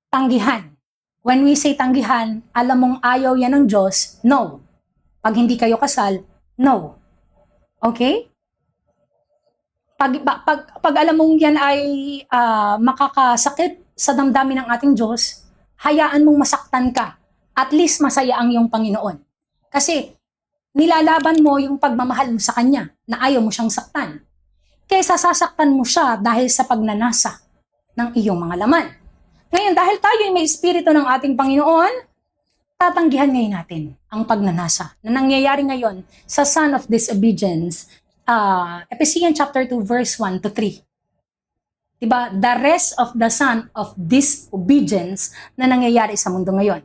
Tanggihan. When we say tanggihan, alam mong ayaw yan ng Diyos, no. Pag hindi kayo kasal, no. Okay? Pag alam mong yan ay makakasakit sa damdamin ng ating Diyos, hayaan mong masaktan ka. At least masaya ang iyong Panginoon. Kasi nilalaban mo yung pagmamahal mo sa Kanya na ayaw mo siyang saktan. Kaysa sasaktan mo siya dahil sa pagnanasa ng iyong mga laman. Ngayon, dahil tayo ay may espiritu ng ating Panginoon, tatanggihan ngayon natin ang pagnanasa na nangyayari ngayon sa son of disobedience. Ephesians chapter 2 verse 1 to 3. Diba? The rest of the son of disobedience na nangyayari sa mundo ngayon.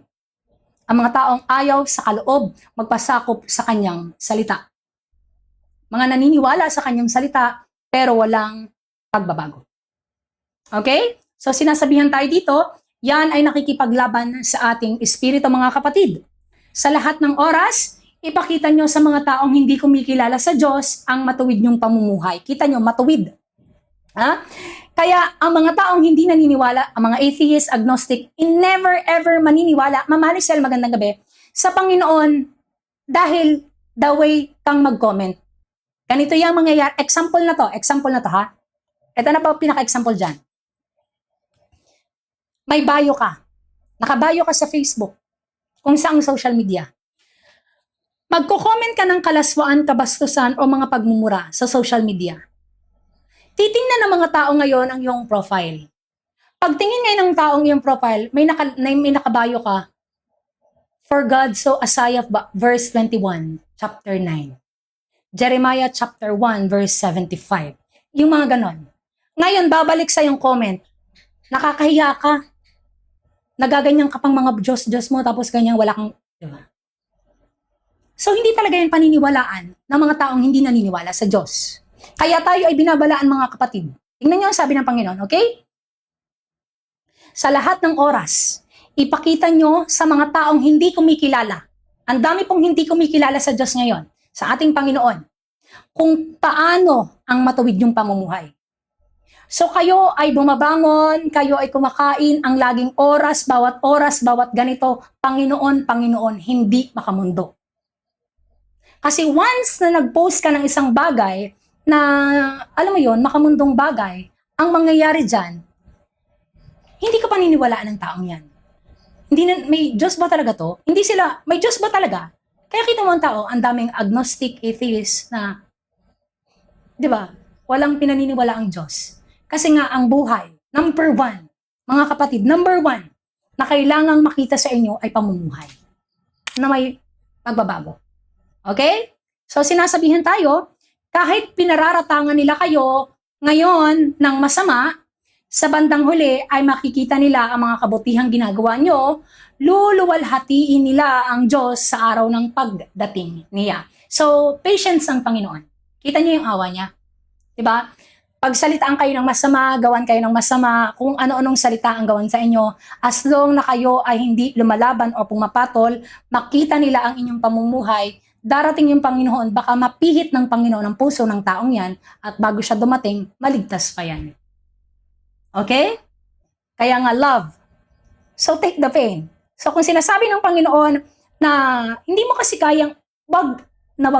Ang mga taong ayaw sa kaloob magpasakop sa kanyang salita. Mga naniniwala sa kanyang salita pero walang pagbabago. Okay? So sinasabihan tayo dito, yan ay nakikipaglaban sa ating espiritu mga kapatid. Sa lahat ng oras, ipakita nyo sa mga taong hindi kumikilala sa Diyos ang matuwid nyong pamumuhay. Kita nyo, matuwid. Ha? Kaya ang mga taong hindi naniniwala, ang mga atheist, agnostic, never ever maniniwala, Ma'am Maricel, magandang gabi, sa Panginoon dahil the way kang mag-comment. Ganito yung mangyayari. Example na to ha. Ito na pa pinaka-example dyan. May bio ka. Nakabayo ka sa Facebook. Kung saang social media. Magko-comment ka ng kalaswaan, kabastusan o mga pagmumura sa social media. Titingnan ng mga tao ngayon ang iyong profile. Pagtingin ngayon ng taong iyong profile, may nakabayo ka. For God so Isaiah verse 21, chapter 9. Jeremiah chapter 1, verse 75. Yung mga ganon. Ngayon, babalik sa yung comment. Nakakahiya ka. Nagaganyan ka pang mga Diyos mo, tapos ganyan, wala kang, diba? So, hindi talaga yung paniniwalaan ng mga taong hindi naniniwala sa Diyos. Kaya tayo ay binabalaan mga kapatid. Tingnan niyo ang sabi ng Panginoon, okay? Sa lahat ng oras, ipakita nyo sa mga taong hindi kumikilala. Ang dami pong hindi kumikilala sa Diyos ngayon, sa ating Panginoon, kung paano ang matuwid yung pamumuhay. So kayo ay bumabangon, kayo ay kumakain ang laging oras, bawat ganito, Panginoon, Panginoon, hindi makamundo. Kasi once na nag-post ka ng isang bagay na, alam mo yon, makamundong bagay, ang mangyayari dyan, hindi ka paniniwalaan ng taong yan. Hindi na, may Diyos ba talaga to? Hindi sila, may Diyos ba talaga? Kaya kita mo ang tao, ang daming agnostic, atheist na, di ba, walang pinaniniwala ang Diyos. Kasi nga ang buhay, number one, mga kapatid, number one, na kailangang makita sa inyo ay pamumuhay na may pagbabago. Okay? So sinasabihan tayo, kahit pinararatangan nila kayo ngayon ng masama, sa bandang huli ay makikita nila ang mga kabutihang ginagawa nyo, luluwalhatiin nila ang Diyos sa araw ng pagdating niya. So, patience ang Panginoon. Kita niyo yung awa niya. Diba? Pagsalitaan kayo ng masama, gawan kayo ng masama, kung ano-anong salita ang gawan sa inyo, as long na kayo ay hindi lumalaban o pumapatol, makita nila ang inyong pamumuhay, darating yung Panginoon, baka mapihit ng Panginoon ang puso ng taong yan, at bago siya dumating, maligtas pa yan. Okay? Kaya nga love. So take the pain. So kung sinasabi ng Panginoon na hindi mo kasi kayang, wag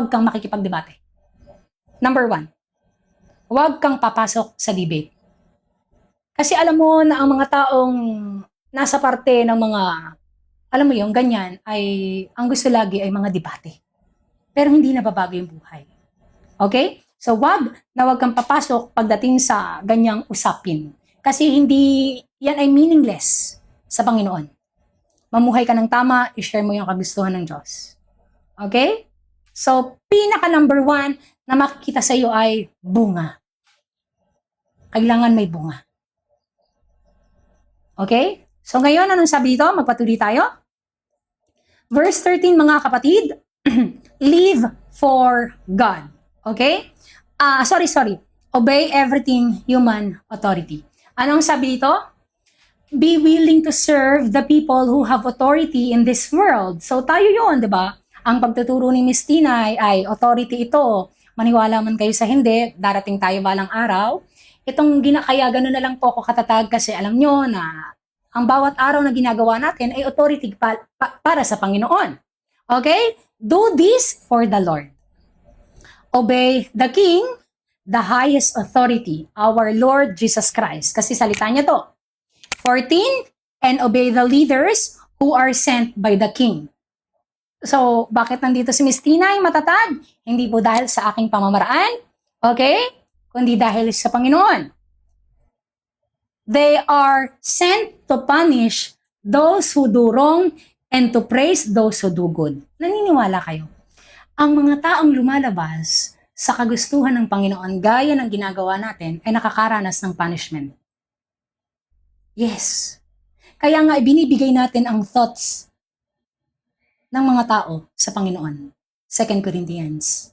kang makikipagdebate. Number one, wag kang papasok sa debate. Kasi alam mo na ang mga taong nasa parte ng mga, alam mo yung ganyan, ay ang gusto lagi ay mga debate. Pero hindi nababago yung buhay. Okay? So wag kang papasok pagdating sa ganyang usapin. Kasi hindi, yan ay meaningless sa Panginoon. Mamuhay ka ng tama, i-share mo yung kagustuhan ng Diyos. Okay? So, pinaka number one na makikita sa iyo ay bunga. Kailangan may bunga. Okay? So, ngayon, anong sabi dito? Magpatuloy tayo. Verse 13, mga kapatid, live for God. Okay? Sorry. Obey everything human authority. Anong sabi dito? Be willing to serve the people who have authority in this world. So tayo yun, di ba? Ang pagtuturo ni Miss Tinay ay authority ito. Maniwala man kayo sa hindi, darating tayo balang araw. Kaya gano'n na lang po ako katatag kasi alam nyo na ang bawat araw na ginagawa natin ay authority para sa Panginoon. Okay? Do this for the Lord. Obey the King, the highest authority, our Lord Jesus Christ. Kasi salita niya to. 14, and obey the leaders who are sent by the King. So, bakit nandito si Miss Tinay matatag? Hindi po dahil sa aking pamamaraan, okay? Kundi dahil sa Panginoon. They are sent to punish those who do wrong and to praise those who do good. Naniniwala kayo? Ang mga taong lumalabas sa kagustuhan ng Panginoon gaya ng ginagawa natin ay nakakaranas ng punishment. Yes. Kaya nga ibinibigay natin ang thoughts ng mga tao sa Panginoon. 2 Corinthians.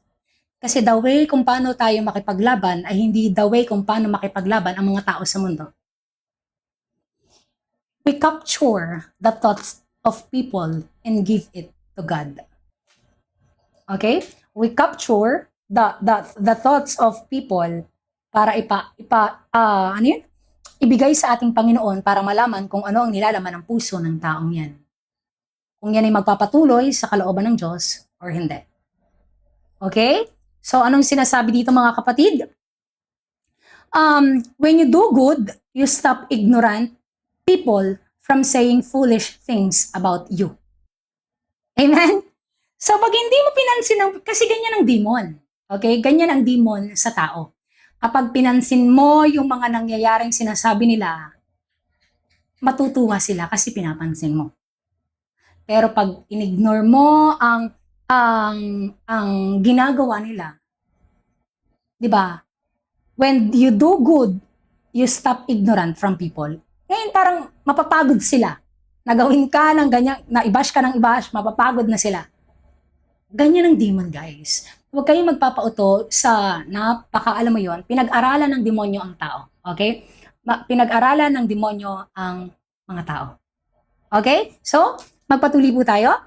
Kasi the way kung paano tayo makipaglaban ay hindi the way kung paano makipaglaban ang mga tao sa mundo. We capture the thoughts of people and give it to God. Okay? We capture the thoughts of people para ibigay sa ating Panginoon para malaman kung ano ang nilalaman ng puso ng taong yan. Kung yan ay magpapatuloy sa kalooban ng Diyos or hindi. Okay? So, anong sinasabi dito mga kapatid? When you do good, you stop ignorant people from saying foolish things about you. Amen? So, pag hindi mo pinansin, kasi ganyan ang demon. Okay? Ganyan ang demon sa tao. Kapag pinansin mo yung mga nangyayaring sinasabi nila, matutuwa sila kasi pinapansin mo. Pero pag inignore mo ang ginagawa nila, di ba? When you do good, you stop ignorant from people. Ngayon parang mapapagod sila. Nagawin ka ng ganyan, na-ibash ka ng ibash, mapapagod na sila. Ganyan ang demon, guys. Huwag kayong magpapauto sa alam mo yon, pinag-aralan ng demonyo ang tao. Okay? Pinag-aralan ng demonyo ang mga tao. Okay? So, magpatuloy po tayo.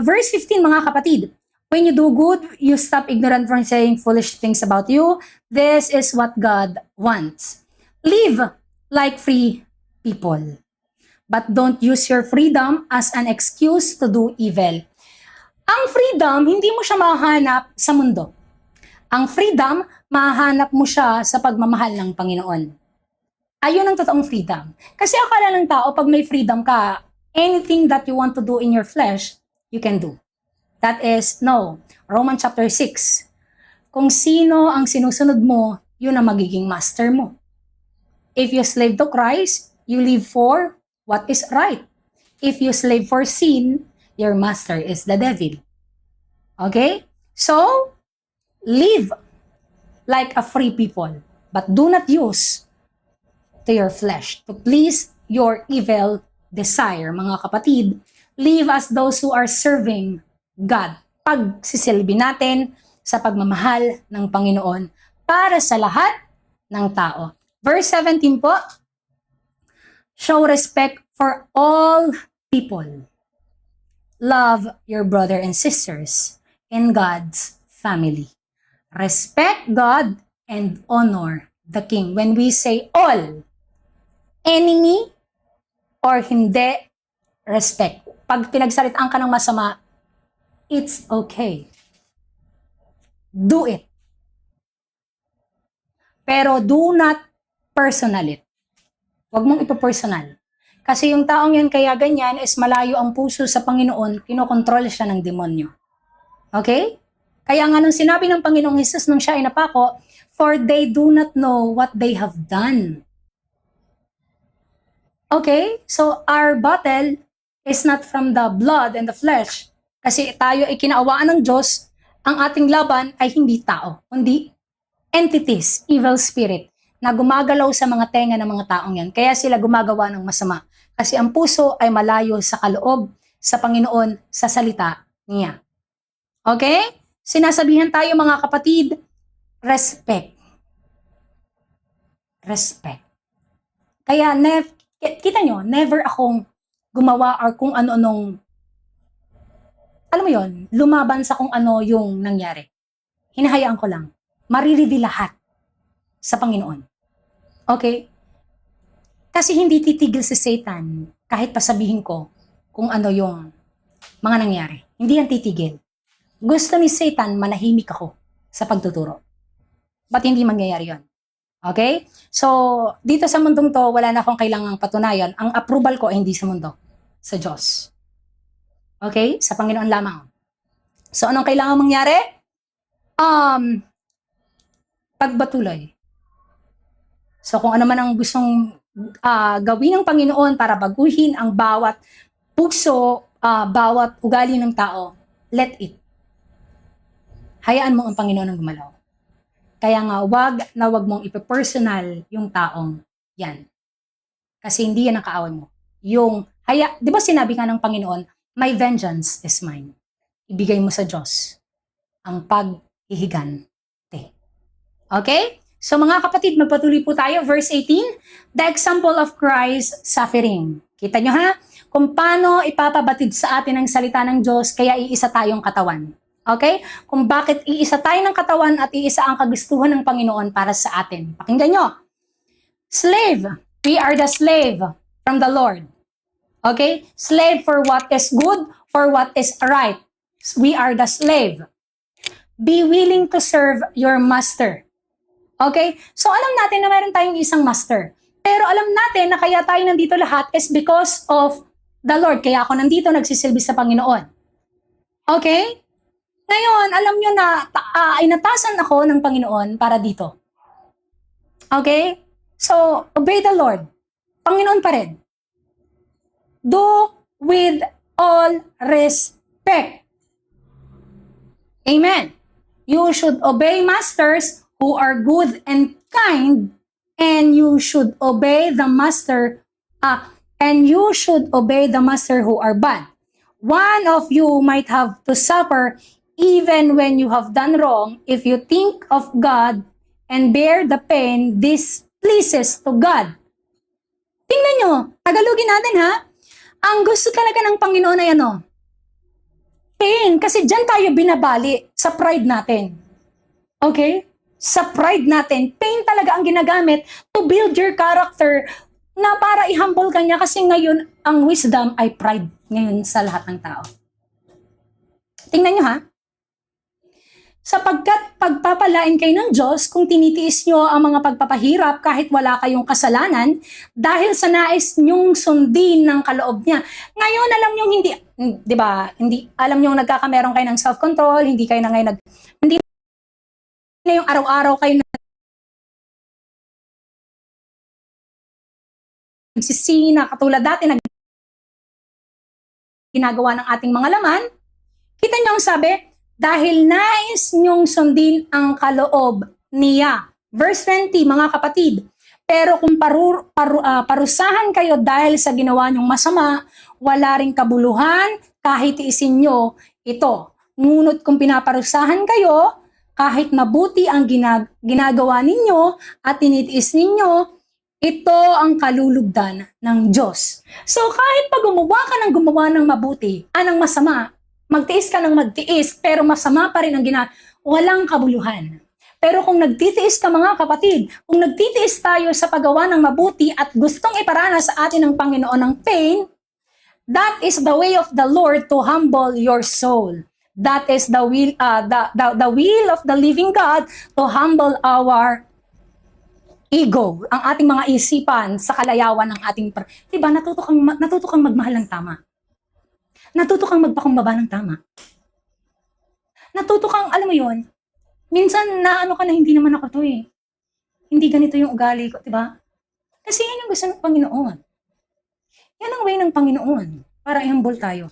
Verse 15, mga kapatid. When you do good, you stop ignorant from saying foolish things about you. This is what God wants. Live like free people. But don't use your freedom as an excuse to do evil. Ang freedom, hindi mo siya mahanap sa mundo. Ang freedom, mahanap mo siya sa pagmamahal ng Panginoon. Ayun ang totoong freedom. Kasi akala ng tao, pag may freedom ka, anything that you want to do in your flesh, you can do. That is, no. Romans chapter 6. Kung sino ang sinusunod mo, yun ang magiging master mo. If you slave to Christ, you live for what is right. If you slave for sin, your master is the devil. Okay? So, live like a free people, but do not use to your flesh to please your evil desire. Mga kapatid, live as those who are serving God. Pagsisilbi natin sa pagmamahal ng Panginoon para sa lahat ng tao. Verse 17 po, show respect for all people. Love your brother and sisters in God's family. Respect God and honor the King. When we say all, enemy or hindi, respect. Pag pinagsalitaan ka ng masama, it's okay. Do it. Pero do not personal it. Huwag mong ipapersonal. Kasi yung taong yan kaya ganyan is malayo ang puso sa Panginoon, kinokontrol siya ng demonyo. Okay? Kaya nga nung sinabi ng Panginoong Hesus nung siya ay napako, for they do not know what they have done. Okay? So our battle is not from the blood and the flesh. Kasi tayo ay kinaawaan ng Diyos, ang ating laban ay hindi tao, kundi entities, evil spirit, na gumagalaw sa mga tenga ng mga taong yan. Kaya sila gumagawa ng masama. Kasi ang puso ay malayo sa kaloob sa Panginoon sa salita niya. Okay? Sinasabihan tayo mga kapatid, respect. Respect. Kaya, kita nyo, never akong gumawa or kung ano-anong alam mo yon, lumaban sa kung ano yung nangyari. Hinahayaan ko lang. Marireveal lahat sa Panginoon. Okay? Kasi hindi titigil si Satan kahit pasabihin ko kung ano yung mga nangyari. Hindi yan titigil. Gusto ni Satan, manahimik ako sa pagtuturo. Ba't hindi mangyayari yon? Okay? So, dito sa mundong to, wala na akong kailangang patunayan. Ang approval ko ay hindi sa mundo, sa Diyos. Okay? Sa Panginoon lamang. So, anong kailangan mangyari? Pagbatuloy. So, kung ano man ang gustong gawin ng Panginoon para baguhin ang bawat puso, bawat ugali ng tao, let it. Hayaan mo ang Panginoon ang gumalaw. Kaya nga, wag mong ipe-personal yung taong yan. Kasi hindi yan ang kaaway mo. Di ba sinabi nga ng Panginoon, my vengeance is mine. Ibigay mo sa Diyos ang paghihigante. Okay? So mga kapatid, magpatuloy po tayo. Verse 18, the example of Christ suffering. Kita nyo ha? Kung paano ipapabatid sa atin ang salita ng Diyos, kaya iisa tayong katawan. Okay? Kung bakit iisa tayo ng katawan at iisa ang kagustuhan ng Panginoon para sa atin. Pakinggan nyo. Slave. We are the slave from the Lord. Okay? Slave for what is good, for what is right. We are the slave. Be willing to serve your master. Okay? So alam natin na meron tayong isang master. Pero alam natin na kaya tayo nandito lahat is because of the Lord. Kaya ako nandito nagsisilbi sa Panginoon. Okay? Ngayon, alam nyo na inatasan ako ng Panginoon para dito. Okay? So, obey the Lord. Panginoon pa rin. Do with all respect. Amen. You should obey masters who are good and kind, and you should obey the master who are bad. One of you might have to suffer even when you have done wrong. If you think of God and bear the pain, this pleases to God. Tingnan nyo, Tagalogin natin ha. Ang gusto talaga ng Panginoon ay ano? Pain. Kasi dyan tayo binabali sa pride natin. Okay? Sa pride natin, pain talaga ang ginagamit to build your character na para i-humble ka niya kasi ngayon ang wisdom ay pride ngayon sa lahat ng tao. Tingnan nyo ha. Sapagkat pagpapalain kayo ng Diyos kung tinitiis nyo ang mga pagpapahirap kahit wala kayong kasalanan dahil sa nais nyong sundin ng kaloob niya. Ngayon, alam nyo hindi, di ba, hindi, alam nyo nagkakameron kayo ng self-control, hindi kayo na ngayon hindi na yung araw-araw kayo nagsisina, katulad dati na ginagawa ng ating mga laman. Kita nyo ang sabi, dahil nais nyong sundin ang kaloob niya. Verse 20, mga kapatid, pero kung parusahan kayo dahil sa ginawa nyong masama, wala ring kabuluhan kahit iisin nyo ito. Ngunit kung pinaparusahan kayo, kahit mabuti ang ginagawa ninyo at tinitiis ninyo, ito ang kalulugdan ng Diyos. So kahit pag gumawa ka ng gumawa ng mabuti, anong masama, magtiis ka ng magtiis, pero masama pa rin ang walang kabuluhan. Pero kung nagtitiis ka mga kapatid, kung nagtitiis tayo sa paggawa ng mabuti at gustong iparanas sa atin ng Panginoon ng pain, that is the way of the Lord to humble your soul. That is the will of the living God to humble our ego, ang ating mga isipan sa kalayawan ng ating diba, natuto kang magmahal ng tama. Natuto kang magpakumbaba ng tama. Natuto kang, alam mo yon, minsan naano ka na hindi naman ako to eh. Hindi ganito yung ugali ko, diba? Kasi yan yung gusto ng Panginoon. Yan ang way ng Panginoon para i-humble tayo.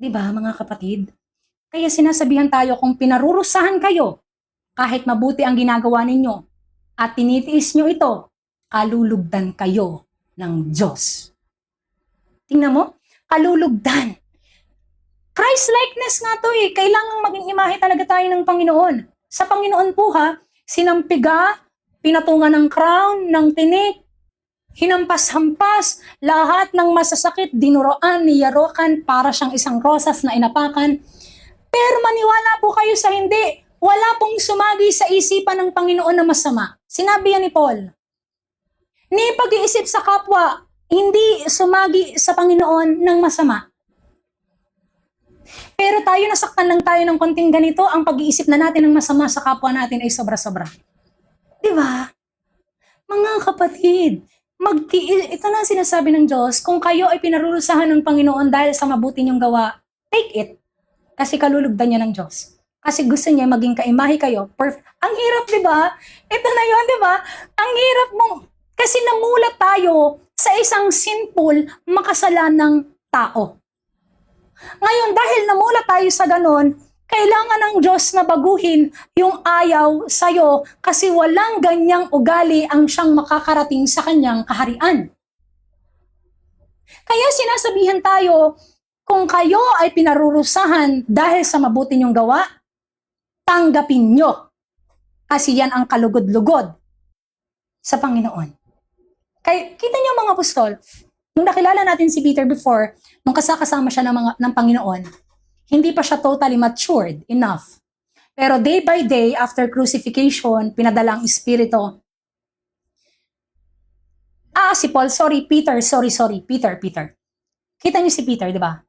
Diba, mga kapatid? Kaya sinasabihan tayo kung pinarurusahan kayo, kahit mabuti ang ginagawa ninyo, at tinitiis nyo ito, kalulugdan kayo ng Diyos. Tingnan mo, kalulugdan. Christ-likeness nga to eh. Kailangan maging imahe talaga tayo ng Panginoon. Sa Panginoon po ha, sinampiga, pinatungan ng crown, ng tinik, Hinampas-hampas lahat ng masasakit, dinuroan, niyarokan para siyang isang rosas na inapakan. Pero maniwala po kayo sa hindi, wala pong sumagi sa isipan ng Panginoon na masama. Sinabi yan ni Paul. Ni pag-iisip sa kapwa, hindi sumagi sa Panginoon ng masama. Pero tayo, nasaktan lang tayo ng konting ganito, ang pag-iisip na natin ng masama sa kapwa natin ay sobra-sobra. Di ba? Mga kapatid, ito na sinasabi ng Diyos, kung kayo ay pinarurusahan ng Panginoon dahil sa mabuti niyong gawa, take it. Kasi kalulugdan niya ng Diyos. Kasi gusto niya maging kaimahe kayo. Ang hirap, di ba? Ito na yun, di ba? Ang hirap mong, kasi namulat tayo sa isang sinful, makasalanang tao. Ngayon, dahil namulat tayo sa ganon, kailangan ng Diyos na baguhin yung ayaw sa'yo kasi walang ganyang ugali ang siyang makakarating sa kanyang kaharian. Kaya sinasabihan tayo, kung kayo ay pinarurusahan dahil sa mabuti niyong gawa, tanggapin nyo. Kasi yan ang kalugod-lugod sa Panginoon. Kaya kita niyo mga apostol, nung nakilala natin si Peter before, nung kasama siya ng Panginoon, hindi pa siya totally matured enough. Pero day by day, after crucifixion, pinadala ang Espiritu. Si Paul, Peter. Kita niyo si Peter, di ba?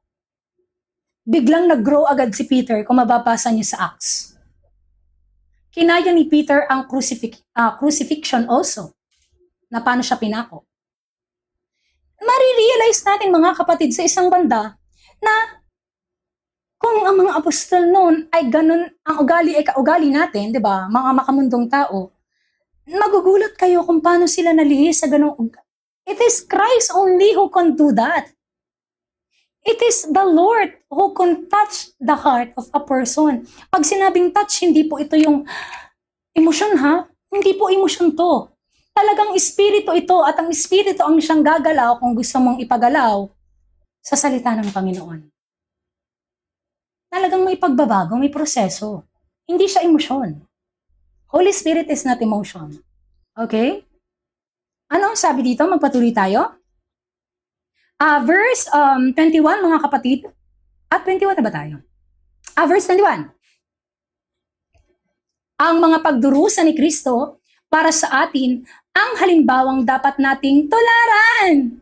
Biglang nag-grow agad si Peter kung mababasa niyo sa Acts. Kinaya ni Peter ang crucifixion also, na paano siya pinako. Marirealize natin mga kapatid sa isang banda na kung ang mga apostol noon ay ganun, ang ugali ay kaugali natin, di ba? Mga makamundong tao, magugulat kayo kung paano sila nalihis sa ganung ugali. It is Christ only who can do that. It is the Lord who can touch the heart of a person. Pag sinabing touch, hindi po ito yung emosyon ha? Hindi po emosyon to. Talagang espiritu ito at ang espiritu ang siyang gagalaw kung gusto mong ipagalaw sa salita ng Panginoon. Talagang may pagbabago, may proseso. Hindi siya emosyon. Holy Spirit is not emotion. Okay? Ano ang sabi dito? Magpatuloy tayo. Verse 21, mga kapatid. 21 na ba tayo? Verse 21. Ang mga pagdurusa ni Kristo para sa atin, ang halimbawang dapat nating tularan.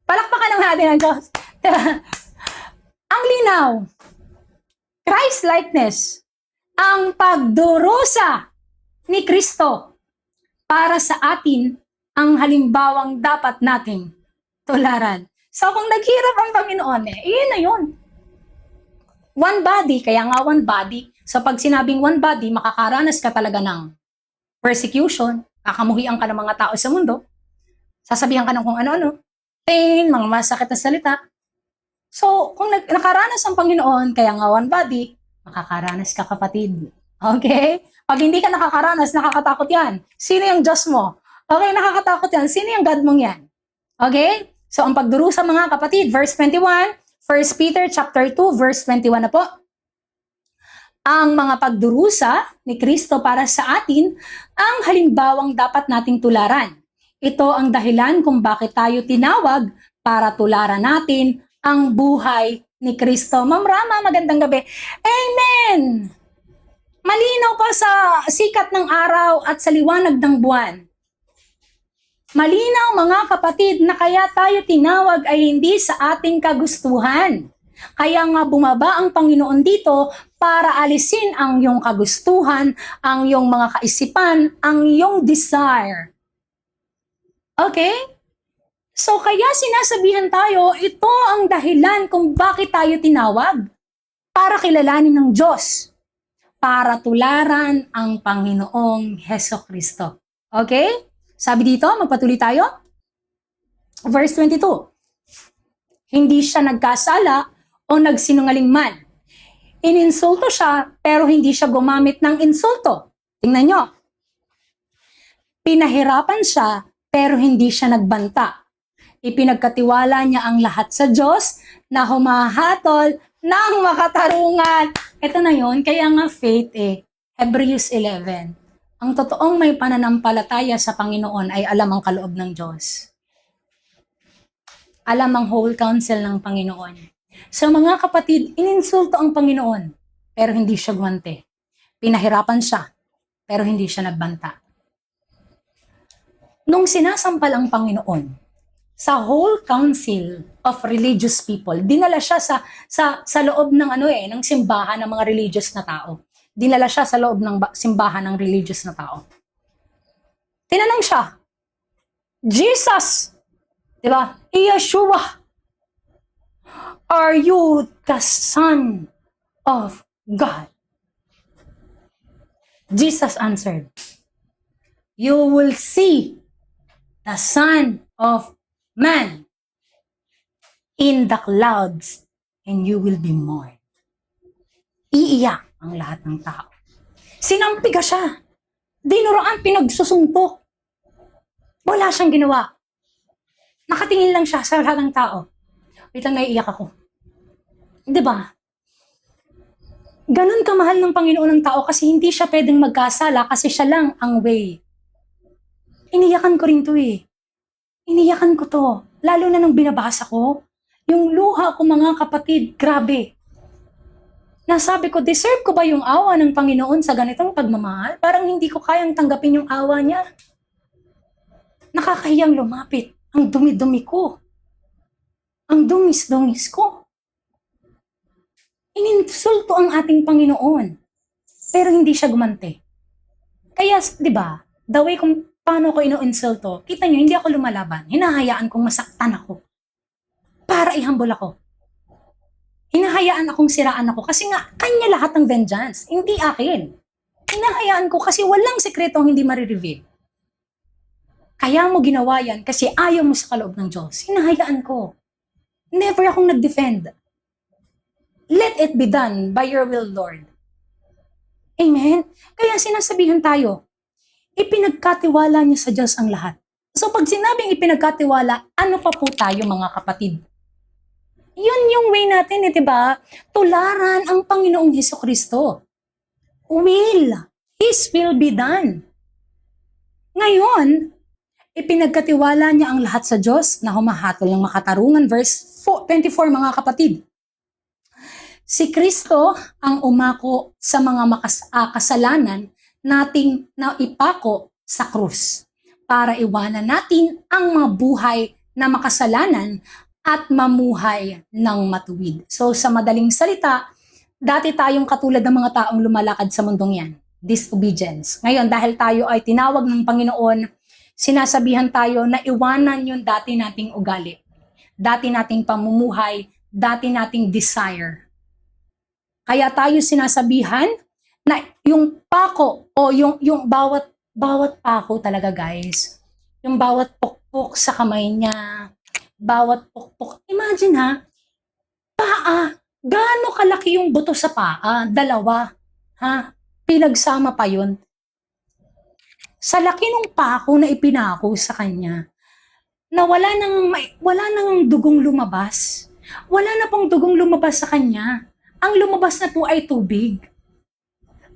Palakpakan ng natin ang Diyos. Ang linaw. Christ-likeness. Ang pagdurusa ni Kristo para sa atin, ang halimbawang dapat nating tularan. So kung naghirap ang Panginoon, iyon na yun. One body, kaya nga one body. So pag sinabing one body, makakaranas ka talaga ng persecution, kakamuhian ka ng mga tao sa mundo, sasabihan ka ng kung ano-ano, pain, mga masakit na salita. So kung nakaranas ang Panginoon, kaya nga one body, makakaranas ka kapatid. Okay? Pag hindi ka nakakaranas, nakakatakot yan. Sino yung Diyos mo? Okay, nakakatakot yan. Sino yung God mong yan? Okay? So, ang pagdurusa mga kapatid, verse 21, 1 Peter chapter 2, verse 21 na po. Ang mga pagdurusa ni Kristo para sa atin, ang halimbawang dapat nating tularan. Ito ang dahilan kung bakit tayo tinawag para tularan natin ang buhay ni Kristo. Ma'am Rama, magandang gabi. Amen! Malinaw pa sa sikat ng araw at sa liwanag ng buwan. Malinaw mga kapatid na kaya tayo tinawag ay hindi sa ating kagustuhan. Kaya nga bumaba ang Panginoon dito para alisin ang iyong kagustuhan, ang iyong mga kaisipan, ang iyong desire. Okay? So kaya sinasabihan tayo, ito ang dahilan kung bakit tayo tinawag. Para kilalanin ng Diyos. Para tularan ang Panginoong Hesukristo. Okay? Sabi dito, magpatuloy tayo. Verse 22. Hindi siya nagkasala o nagsinungaling man. Ininsulto siya, pero hindi siya gumamit ng insulto. Tingnan nyo. Pinahirapan siya, pero hindi siya nagbanta. Ipinagkatiwala niya ang lahat sa Diyos na humahatol ng makatarungan. Ito na yon, kaya nga faith Hebrews 11. Ang totoong may pananampalataya sa Panginoon ay alam ang kaloob ng Diyos. Alam ang whole counsel ng Panginoon. So mga kapatid, ininsulto ang Panginoon, pero hindi siya guwante. Pinahirapan siya, pero hindi siya nagbanta. Nung sinasampal ang Panginoon sa whole council of religious people, dinala siya sa loob ng ng simbahan ng mga religious na tao. Dinala siya sa loob ng simbahan ng religious na tao. Tinanong siya, Jesus, di ba? Yeshua, are you the Son of God? Jesus answered, you will see the Son of Man in the clouds and you will be mourned. Iiyak ang lahat ng tao. Sinampiga siya. Dinuraan, pinagsusuntok. Wala siyang ginawa. Nakatingin lang siya sa lahat ng tao. Wait lang, naiiyak ako. Diba? Ganun kamahal ng Panginoon ng tao kasi hindi siya pwedeng magkasala kasi siya lang ang way. Iniyakan ko rin to eh. Iniyakan ko to. Lalo na nung binabasa ko. Yung luha ko mga kapatid, grabe. Nasabi ko, deserve ko ba yung awa ng Panginoon sa ganitong pagmamahal? Parang hindi ko kayang tanggapin yung awa niya. Nakakahiyang lumapit. Ang dumi-dumi ko. Ang dungis-dungis ko. Ininsulto ang ating Panginoon. Pero hindi siya gumante. Kaya, di ba, the way kung paano ko ino-insulto, kita nyo, hindi ako lumalaban. Hinahayaan kong masaktan ako. Para ihambol ako. Hinahayaan akong siraan ako kasi nga, kanya lahat ng vengeance. Hindi akin. Hinahayaan ko kasi walang sekretong hindi marireveal. Kaya mo ginawa yan kasi ayaw mo sa kaloob ng Diyos. Hinahayaan ko. Never akong nag-defend. Let it be done by your will, Lord. Amen? Kaya sinasabihan tayo, ipinagkatiwala niya sa Diyos ang lahat. So pag sinabing ipinagkatiwala, ano pa po tayo mga kapatid? Yun yung way natin, diba? Tularan ang Panginoong Hesukristo. Will. His will be done. Ngayon, ipinagkatiwala niya ang lahat sa Diyos na humahatol ng makatarungan. Verse 24 mga kapatid. Si Kristo ang umako sa mga kasalanan nating naipako sa krus para iwanan natin ang mga buhay na makasalanan at mamuhay ng matuwid. So sa madaling salita, dati tayong katulad ng mga taong lumalakad sa mundong yan. Disobedience. Ngayon, dahil tayo ay tinawag ng Panginoon, sinasabihan tayo na iwanan yung dati nating ugali, dati nating pamumuhay, dati nating desire. Kaya tayo sinasabihan na yung pako o yung bawat pako talaga guys, yung bawat pukpok sa kamay niya, bawat pukpok. Imagine ha, paa, gaano kalaki yung buto sa paa? Dalawa, ha? Pinagsama pa yun. Sa laki ng pako na ipinako sa kanya, na wala nang dugong lumabas. Wala na pong dugong lumabas sa kanya. Ang lumabas na po ay tubig.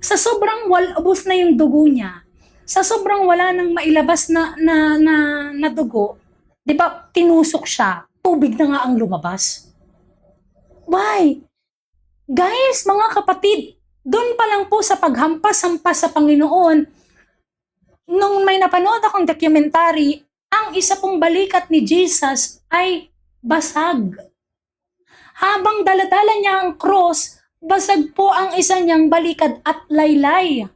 Sa sobrang ubos na yung dugo niya, sa sobrang wala nang mailabas na dugo, di ba, tinusok siya, tubig na nga ang lumabas. Why? Guys, mga kapatid, doon pa lang po sa paghampas-hampas sa Panginoon, nung may napanood akong documentary, ang isa pong balikat ni Jesus ay basag. Habang daladala niya ang cross, basag po ang isa niyang balikat at laylay.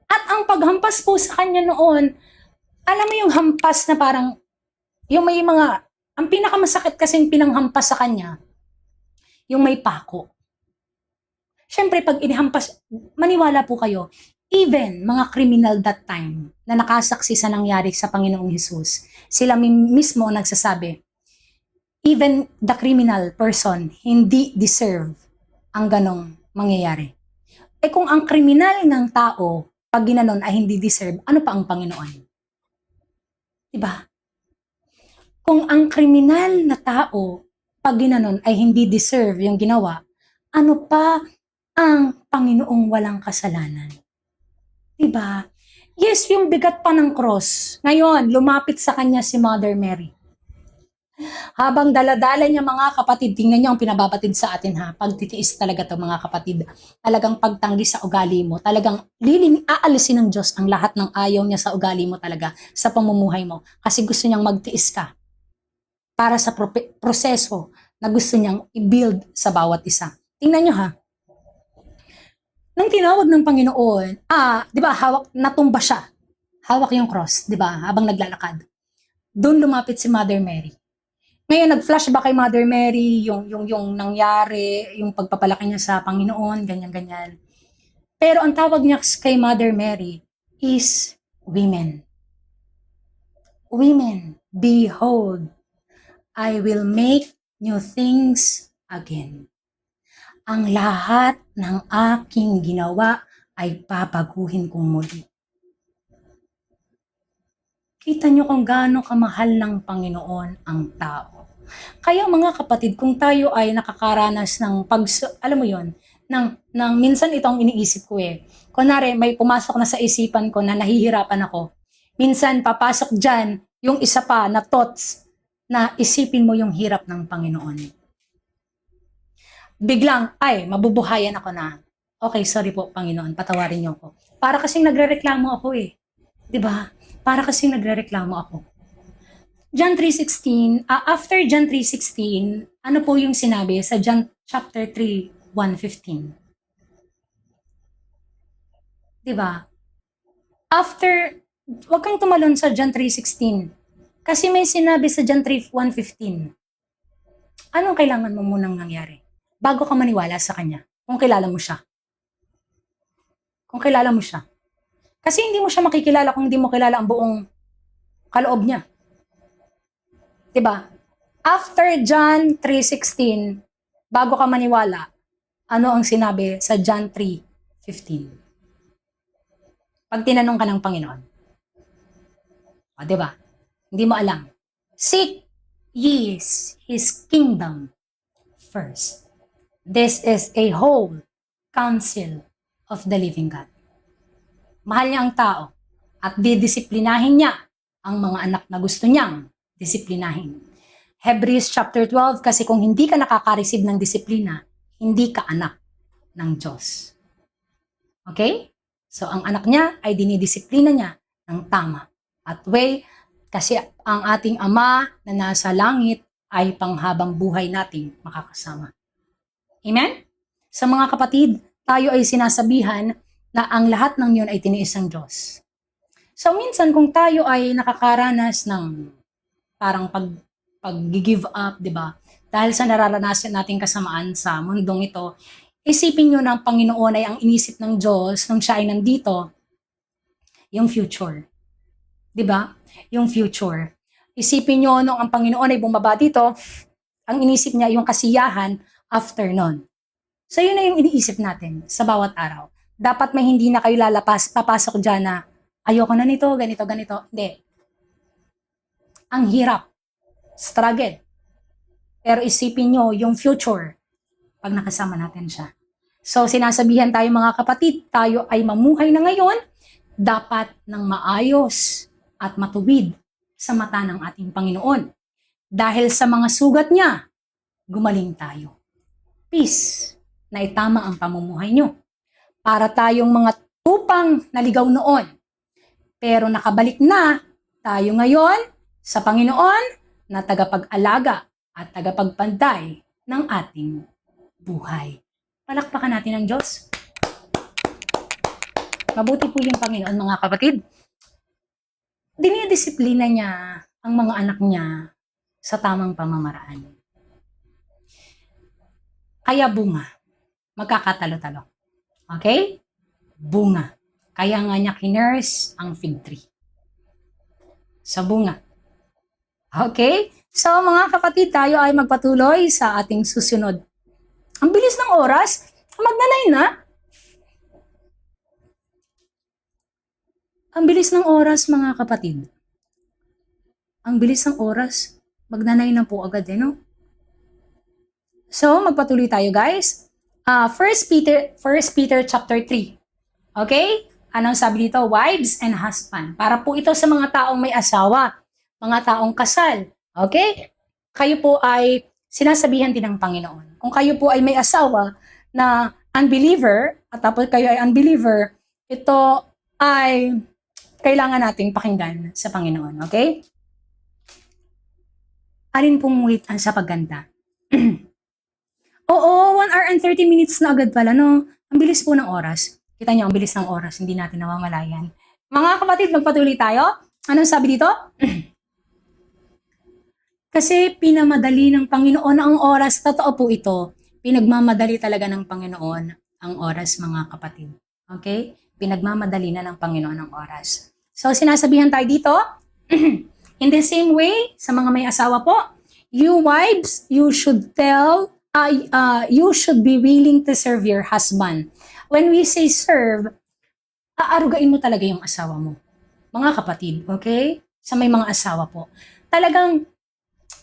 At ang paghampas po sa kanya noon, alam mo yung hampas na parang, yung may mga, ang pinakamasakit kasing pinanghampas sa kanya, yung may pako. Siyempre, pag inihampas, maniwala po kayo, even mga criminal that time, na nakasaksi sa nangyari sa Panginoong Hesus, sila mismo nagsasabi, even the criminal person hindi deserve ang ganong mangyayari. Eh kung ang kriminal ng tao, pag ginanon ay hindi deserve, ano pa ang Panginoon? Diba? Kung ang kriminal na tao, pag ginanon ay hindi deserve yung ginawa, ano pa ang Panginoong walang kasalanan? Diba? Yes, yung bigat pa ng cross. Ngayon, lumapit sa kanya si Mother Mary. Habang daladala niya mga kapatid, tingnan niyo ang pinababatid sa atin ha. Pagtitiis talaga to mga kapatid. Talagang pagtanggi sa ugali mo. Talagang aalisin ng Diyos ang lahat ng ayaw niya sa ugali mo talaga, sa pamumuhay mo. Kasi gusto niyang magtiis ka para sa proseso na gusto niyang i-build sa bawat isa. Tingnan niyo ha. Nang tinawag ng Panginoon, di ba, natumba siya. Hawak yung cross, di ba, habang naglalakad. Doon lumapit si Mother Mary. Ngayon, nag-flashback kay Mother Mary, yung nangyari, yung pagpapalaki niya sa Panginoon, ganyan-ganyan. Pero ang tawag niya kay Mother Mary is women. Women, behold, I will make new things again. Ang lahat ng aking ginawa ay papaguhin kong muli. Kita niyo kung gaano kamahal ng Panginoon ang tao. Kaya mga kapatid, kung tayo ay nakakaranas ng alam mo yon, ng minsan itong iniisip ko Kunwari, may pumasok na sa isipan ko na nahihirapan ako. Minsan papasok dyan yung isa pa na thoughts na isipin mo yung hirap ng Panginoon. Biglang, mabubuhayan ako na, okay, sorry po Panginoon, patawarin niyo ako. Para kasing nagrereklamo ako 'di ba? Para kasing nagrereklamo ako. John 3:16, after John 3:16, ano po yung sinabi sa John chapter 3, 1:15? 'Di ba? After, wag kang tumalon sa John 3:16. Kasi may sinabi sa John 3:1:15. Anong kailangan mo munang nangyari bago ka maniwala sa kanya? Kung kilala mo siya. Kung kilala mo siya. Kasi hindi mo siya makikilala kung hindi mo kilala ang buong kaloob niya. Diba? After John 3:16, bago ka maniwala, ano ang sinabi sa John 3:15? Pag tinanong ka ng Panginoon. Diba? Hindi mo alam. Seek ye His kingdom first. This is a whole counsel of the living God. Mahal niya ang tao at didisiplinahin niya ang mga anak na gusto niyang disiplinahin. Hebrews chapter 12, kasi kung hindi ka nakaka-receive ng disiplina, hindi ka anak ng Diyos. Okay? So, ang anak niya ay dinidisiplina niya ng tama at way, kasi ang ating Ama na nasa langit ay panghabang buhay nating makakasama. Amen? Sa mga kapatid, tayo ay sinasabihan na ang lahat ng yun ay tiniis ng Diyos. So minsan kung tayo ay nakakaranas ng parang pag-give up, di ba? Dahil sa nararanasan nating kasamaan sa mundong ito, isipin nyo na ang Panginoon ay ang inisip ng Diyos nung siya ay nandito, yung future. Di ba? Yung future. Isipin nyo nung ang Panginoon ay bumaba dito, ang inisip niya yung kasiyahan after nun. So yun na yung iniisip natin sa bawat araw. Dapat may hindi na kayo papasok dyan na ayoko na nito, ganito, ganito. Hindi. Ang hirap. Struggle. Pero isipin nyo yung future pag nakasama natin siya. So sinasabihan tayo mga kapatid, tayo ay mamuhay na ngayon, dapat ng maayos at matuwid sa mata ng ating Panginoon. Dahil sa mga sugat niya, gumaling tayo. Peace na itama ang pamumuhay nyo. Para tayong mga tupang naligaw noon. Pero nakabalik na tayo ngayon sa Panginoon na tagapag-alaga at tagapagpantay ng ating buhay. Palakpakan natin ang Diyos. Mabuti po yung Panginoon mga kapatid. Dinidisiplina niya ang mga anak niya sa tamang pamamaraan. Kaya bunga, magkakatalo-talo. Okay? Bunga. Kaya nga niya kinurse ang fig tree. Sa bunga. Okay? So mga kapatid, tayo ay magpatuloy sa ating susunod. Ang bilis ng oras, magna-9 na. Ang bilis ng oras mga kapatid. Ang bilis ng oras, magna-9 na po agad no? So magpatuloy tayo guys. 1 Peter chapter 3. Okay? Anong sabi dito? Wives and husband. Para po ito sa mga taong may asawa, mga taong kasal. Okay? kayo po ay sinasabihan din ng Panginoon. Kung kayo po ay may asawa na unbeliever, at tapos kayo ay unbeliever, ito ay kailangan nating pakinggan sa Panginoon. Okay? Alin pong wait sa pagganda? Oo, 1 hour and 30 minutes na agad pala, no? Ang bilis po ng oras. Kita niyo, ang bilis ng oras, hindi natin namamalayan. Mga kapatid, magpatuloy tayo. Anong sabi dito? Kasi pinamadali ng Panginoon ang oras. Totoo po ito. Pinagmamadali talaga ng Panginoon ang oras, mga kapatid. Okay? Pinagmamadali na ng Panginoon ang oras. So, sinasabihan tayo dito, in the same way, sa mga may asawa po, you wives, you should be willing to serve your husband. When we say serve, aarugain mo talaga yung asawa mo. Mga kapatid, okay? Sa may mga asawa po. Talagang,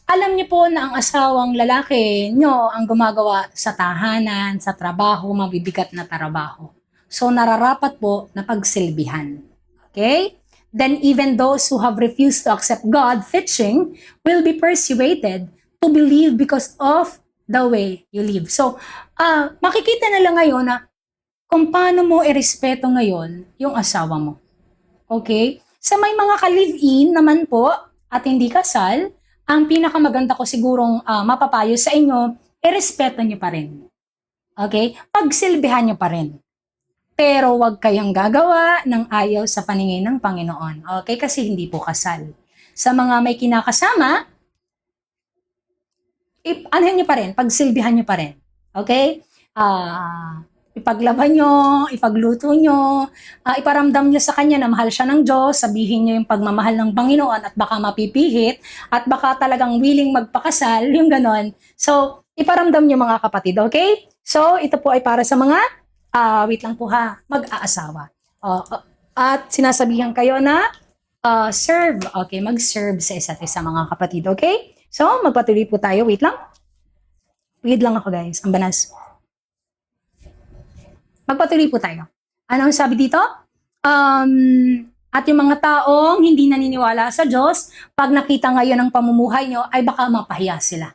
alam niyo po na ang asawang lalaki nyo ang gumagawa sa tahanan, sa trabaho, mabibigat na trabaho. So, nararapat po na pagsilbihan. Okay? Then even those who have refused to accept God teaching will be persuaded to believe because of the way you live. So, makikita na lang ngayon na kung paano mo irespeto ngayon yung asawa mo. Okay? Sa may mga ka-live-in naman po at hindi kasal, ang pinakamaganda ko sigurong mapapayo sa inyo, irespeto nyo pa rin. Okay? Pagsilbihan nyo pa rin. Pero wag kayong gagawa ng ayaw sa paningin ng Panginoon. Okay? Kasi hindi po kasal. Sa mga may kinakasama, anuhin nyo pa rin, pagsilbihan nyo pa rin. Okay? Ipaglaban nyo, ipagluto nyo, iparamdam nyo sa Kanya na mahal siya ng Diyos, sabihin nyo yung pagmamahal ng Panginoon at baka mapipihit, at baka talagang willing magpakasal, yung ganon. So, iparamdam nyo mga kapatid, okay? So, ito po ay para sa mga wait lang po ha, mag-aasawa. At sinasabihan kayo na serve. Okay, mag-serve sa isa't isa mga kapatid. Okay? So, magpatuloy po tayo. Wait lang. Wait lang ako guys. Ang banas. Magpatuloy po tayo. Ano ang sabi dito? At yung mga taong hindi naniniwala sa Diyos, pag nakita ngayon ang pamumuhay nyo, ay baka mapahiya sila.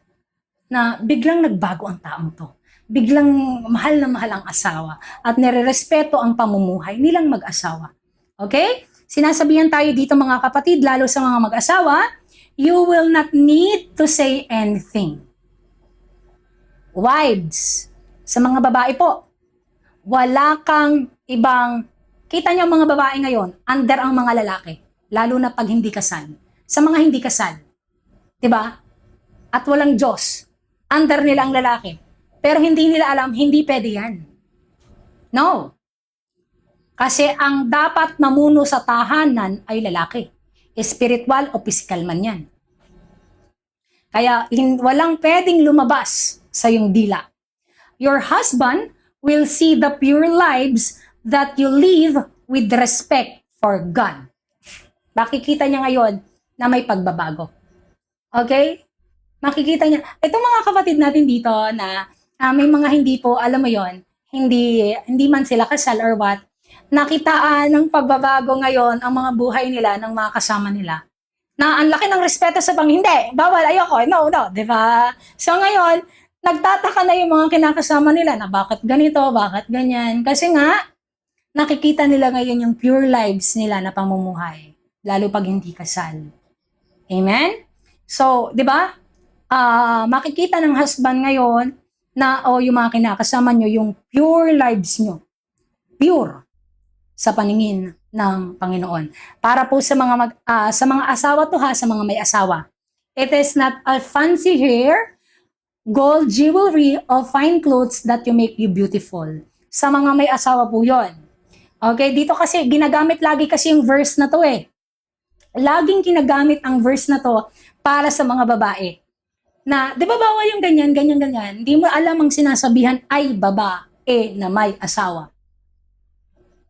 Na biglang nagbago ang taong to. Biglang mahal na mahal ang asawa at nire-respeto ang pamumuhay nilang mag-asawa. Okay? Sinasabihan tayo dito mga kapatid, lalo sa mga mag-asawa, you will not need to say anything. Wives, sa mga babae po, wala kang ibang, kita niyo mga babae ngayon, under ang mga lalaki, lalo na pag hindi kasal. Sa mga hindi kasal, 'di ba? At walang Diyos, under nila ang lalaki. Pero hindi nila alam, hindi pwede yan. No. Kasi ang dapat mamuno sa tahanan ay lalaki. Spiritual o physical man yan. Kaya walang pwedeng lumabas sa iyong dila. Your husband will see the pure lives that you live with respect for God. Makikita niya ngayon na may pagbabago. Okay? Makikita niya. Itong mga kapatid natin dito na may mga hindi po, alam mo yon, hindi man sila kasal or what, nakitaan ng pagbabago ngayon ang mga buhay nila ng mga kasama nila. Na ang laki ng respeto sa hindi, bawal, ayoko, no, di ba? So ngayon, nagtataka na yung mga kinakasama nila na bakit ganito, bakit ganyan. Kasi nga, nakikita nila ngayon yung pure lives nila na pamumuhay, lalo pag hindi kasal. Amen? So, di ba? Makikita ng husband ngayon, na yung mga kinakasama nyo, yung pure lives nyo. Pure sa paningin ng Panginoon. Para po sa mga sa mga asawa to ha, sa mga may asawa. It is not a fancy hair, gold jewelry, or fine clothes that you make you beautiful. Sa mga may asawa po yon. Okay, dito kasi ginagamit lagi kasi yung verse na to eh. Laging ginagamit ang verse na to para sa mga babae. Na, di ba bawal yung ganyan, ganyan, ganyan? Hindi mo alam ang sinasabihan ay babae na may asawa.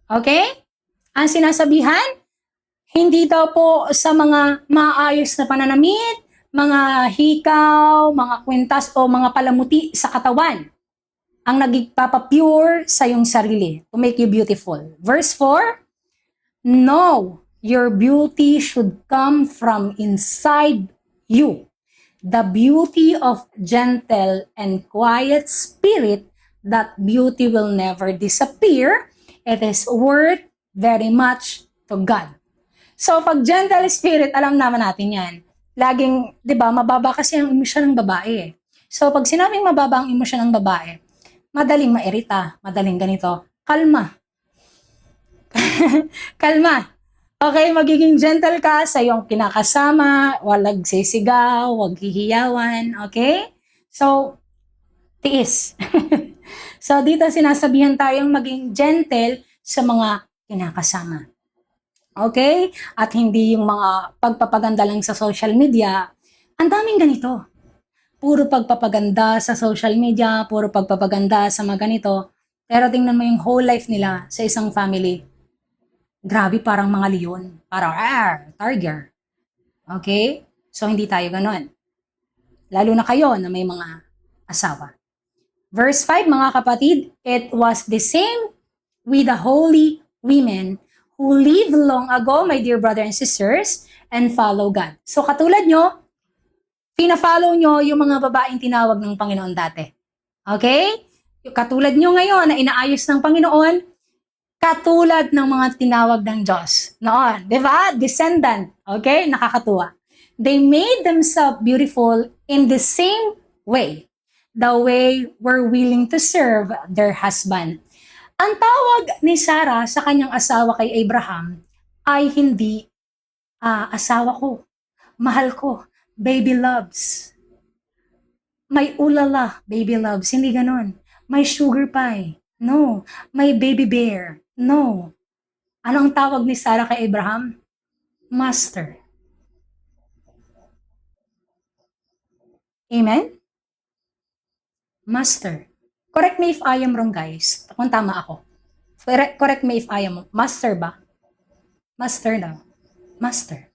Okay? Ang sinasabihan, hindi daw po sa mga maayos na pananamit, mga hikaw, mga kwintas, o mga palamuti sa katawan ang nagpapapure sa iyong sarili to make you beautiful. Verse 4, no, your beauty should come from inside you. The beauty of gentle and quiet spirit, that beauty will never disappear. It is worth very much to God. So, pag gentle spirit, alam naman natin yan. Laging, di ba, mababa kasi ang emosyon ng babae. So, pag sinabing mababa ang emosyon ng babae, madaling mairita, madaling ganito, kalma. Kalma. Okay, magiging gentle ka sa iyong kinakasama, walang sisigaw, wag hihiyawan, okay? So, tiis. So, dito sinasabihan tayong maging gentle sa mga kinakasama. Okay? At hindi yung mga pagpapaganda lang sa social media. Ang daming ganito. Puro pagpapaganda sa social media, puro pagpapaganda sa mga ganito. Pero tingnan mo yung whole life nila sa isang family. Grabe, parang mga leon. Parang, tiger. Okay? So, hindi tayo ganon. Lalo na kayo na may mga asawa. Verse 5, mga kapatid, it was the same with the holy women who lived long ago, my dear brothers and sisters, and follow God. So, katulad nyo, pina-follow nyo yung mga babaeng tinawag ng Panginoon dati. Okay? Yung katulad nyo ngayon na inaayos ng Panginoon, katulad ng mga tinawag ng Diyos noon. Di ba? Descendant. Okay? Nakakatuwa. They made themselves beautiful in the same way. The way we're willing to serve their husband. Ang tawag ni Sarah sa kanyang asawa kay Abraham ay hindi, asawa ko, mahal ko, baby loves. May ulala, baby loves. Hindi ganon. May sugar pie. No. May baby bear. No. Ano ang tawag ni Sarah kay Abraham? Master. Amen? Master. Correct me if I am wrong, guys. Kung tama ako. Correct me if I am. Master ba? Master daw. Master.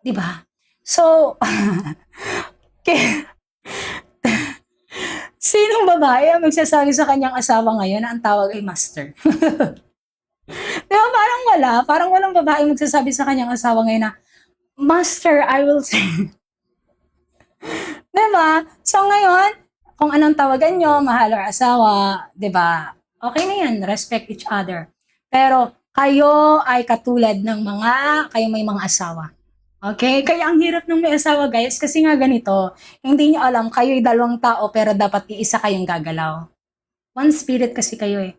Diba? So, sinong babae ang magsasabi sa kanyang asawa ngayon na ang tawag ay master? Diba, parang wala. Parang walang babae magsasabi sa kanyang asawa ngayon na, Master, I will say. Diba? So ngayon, kung anong tawagan nyo, mahal or asawa, diba? Okay na yan, respect each other. Pero kayo ay katulad ng kayo may mga asawa. Okay? Kaya ang hirap ng may asawa, guys, kasi nga ganito, hindi nyo alam, kayo'y dalawang tao, pero dapat iisa kayong gagalaw. One spirit kasi kayo eh.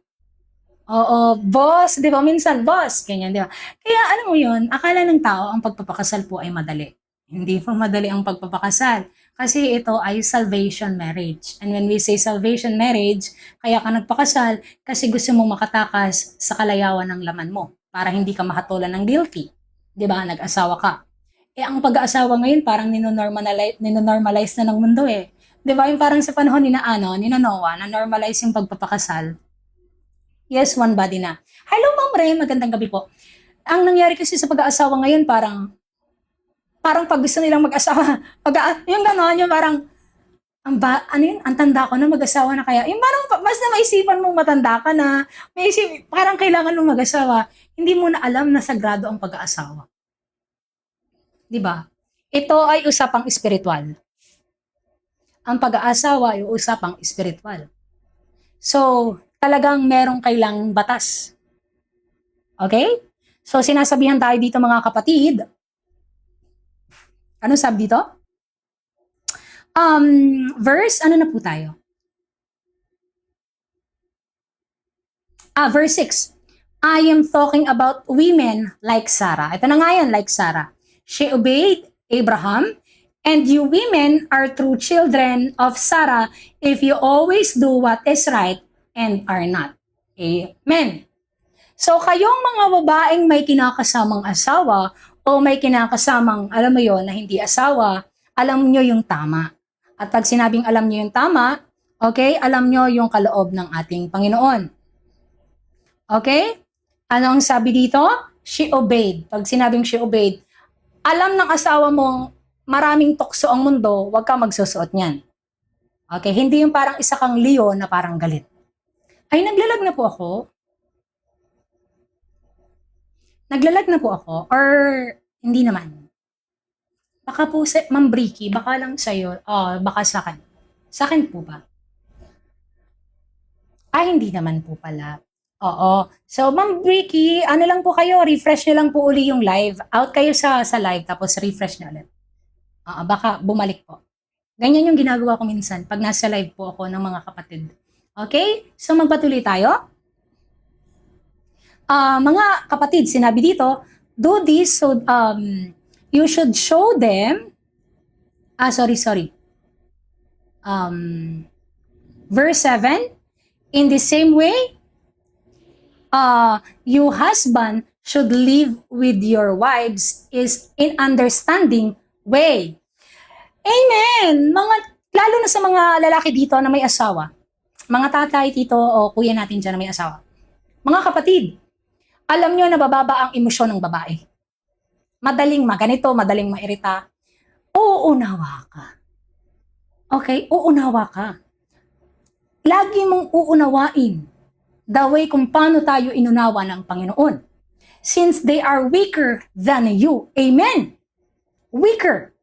Oo, boss, di ba? Minsan, boss, ganyan, di ba? Kaya alam mo yun, akala ng tao ang pagpapakasal po ay madali. Hindi po madali ang pagpapakasal. Kasi ito ay salvation marriage. And when we say salvation marriage, kaya ka nagpakasal kasi gusto mong makatakas sa kalayawan ng laman mo para hindi ka mahatulan ng guilty. Di ba? Nag-asawa ka. Eh, ang pag-aasawa ngayon parang ninonormalize na ng mundo eh. Di ba? Yung parang sa panahon ni Noah, na normalize yung pagpapakasal. Yes, one body na. Hello, Ma'am Ray. Magandang gabi po. Ang nangyari kasi sa pag-aasawa ngayon, parang pag gusto nilang mag-asawa, yung gano'n, yung parang, ang tanda ko na mag-asawa na kaya. Yung parang, mas na maisipan mong matanda ka na, parang kailangan mong mag-asawa, hindi mo na alam na sagrado ang pag-aasawa. Diba? Ito ay usapang espiritual. Ang pag-aasawa ay usapang espiritual. So, talagang merong kailang batas. Okay? So, sinasabihan tayo dito mga kapatid. Ano sabi dito? Verse, ano na po tayo? Verse 6. I am talking about women like Sarah. Ito na nga yan, like Sarah. She obeyed Abraham, and you women are true children of Sarah if you always do what is right and are not. Amen. So, kayong mga babaeng may kinakasamang asawa o may kinakasamang, alam mo yon na hindi asawa, alam nyo yung tama. At pag sinabing alam nyo yung tama, okay, alam nyo yung kaloob ng ating Panginoon. Okay? Ano ang sabi dito? She obeyed. Pag sinabing she obeyed, alam ng asawa mong maraming tukso ang mundo, huwag ka magsusuot niyan. Okay? Hindi yung parang isa kang leon na parang galit. Ay, naglalag na po ako. Naglalag na po ako or hindi naman? Baka po, Ma'am Bricky, baka lang sa'yo, baka sa akin. Sa akin po ba? Hindi naman po pala. Oo. So, Ma'am Bricky, ano lang po kayo, refresh nyo lang po uli yung live. Out kayo sa live, tapos refresh nyo ulit. Baka bumalik po. Ganyan yung ginagawa ko minsan pag nasa live po ako ng mga kapatid. Okay? So, magpatuloy tayo. Mga kapatid, sinabi dito, do this so you should show them, sorry. Verse 7, in the same way, you husband should live with your wives is in understanding way. Amen! Lalo na sa mga lalaki dito na may asawa, mga tatay, tito, o kuya natin dyan na may asawa. Mga kapatid, alam nyo na bababa ang emosyon ng babae. Madaling maganito, madaling mairita. Uunawa ka. Okay? Uunawa ka. Lagi mong uunawain the way kung paano tayo inunawa ng Panginoon. Since they are weaker than you. Amen? Weaker.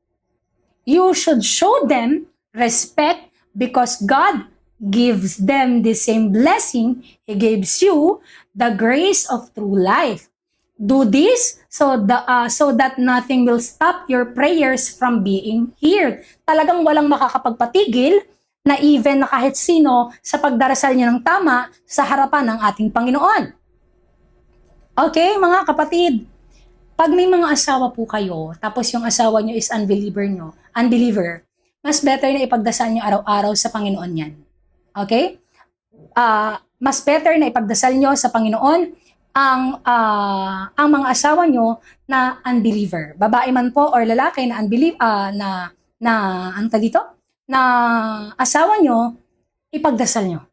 You should show them respect because God gives them the same blessing He gives you, the grace of true life. Do this so that nothing will stop your prayers from being heard. Talagang walang makakapagpatigil na even na kahit sino sa pagdarasal niya ng tama sa harapan ng ating Panginoon. Okay, mga kapatid, pag may mga asawa po kayo, tapos yung asawa nyo is unbeliever, mas better na ipagdasal nyo araw-araw sa Panginoon yan. Okay? Mas better na ipagdasal nyo sa Panginoon ang mga asawa nyo na unbeliever. Babae man po or lalaki na na asawa nyo, ipagdasal nyo.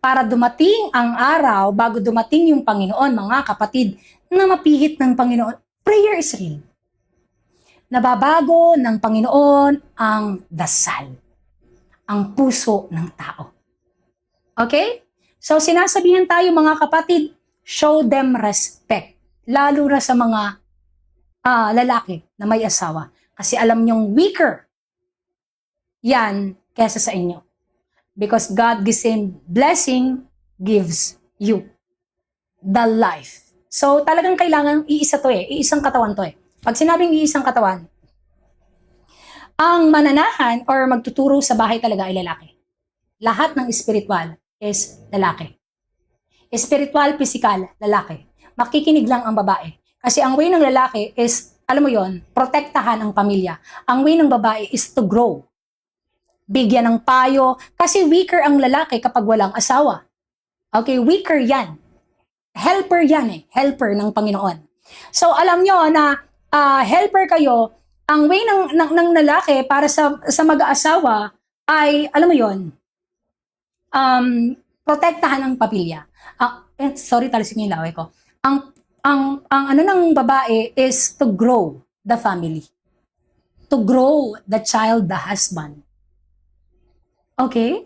Para dumating ang araw, bago dumating yung Panginoon, mga kapatid, na mapihit ng Panginoon, prayer is real. Nababago ng Panginoon ang dasal, ang puso ng tao. Okay? So, sinasabihan tayo mga kapatid, show them respect. Lalo na sa mga lalaki na may asawa. Kasi alam nyong weaker yan kesa sa inyo. Because God the same blessing gives you the life. So, talagang kailangan iisa to iisang katawan to Pag sinabing iisang katawan, ang mananahan or magtuturo sa bahay talaga ay lalaki. Lahat ng spiritual is lalaki. Spiritual, physical, lalaki. Makikinig lang ang babae. Kasi ang way ng lalaki is, alam mo yon, protektahan ang pamilya. Ang way ng babae is to grow. Bigyan ng payo. Kasi weaker ang lalaki kapag walang asawa. Okay, weaker yan. Helper yan Helper ng Panginoon. So, alam nyo na helper kayo, ang way ng lalaki para sa mag-aasawa ay, alam mo yon, protektahan ang pamilya. Sorry, talisik yung laway ko. Ang ano ng babae is to grow the family. To grow the child, the husband. Okay?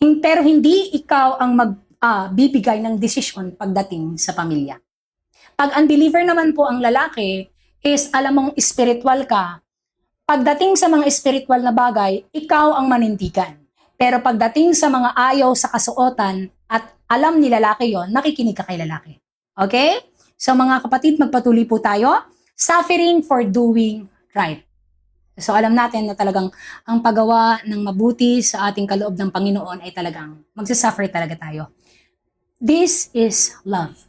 Pero hindi ikaw ang magbibigay ng desisyon pagdating sa pamilya. Pag unbeliever naman po ang lalaki, is alam mong spiritual ka, pagdating sa mga spiritual na bagay, ikaw ang manindigan. Pero pagdating sa mga ayaw sa kasuotan at alam ni lalaki yon, nakikinig ka kay lalaki. Okay? So mga kapatid, magpatuloy po tayo. Suffering for doing right. So alam natin na talagang ang paggawa ng mabuti sa ating kaloob ng Panginoon ay talagang magsasuffer talaga tayo. This is love.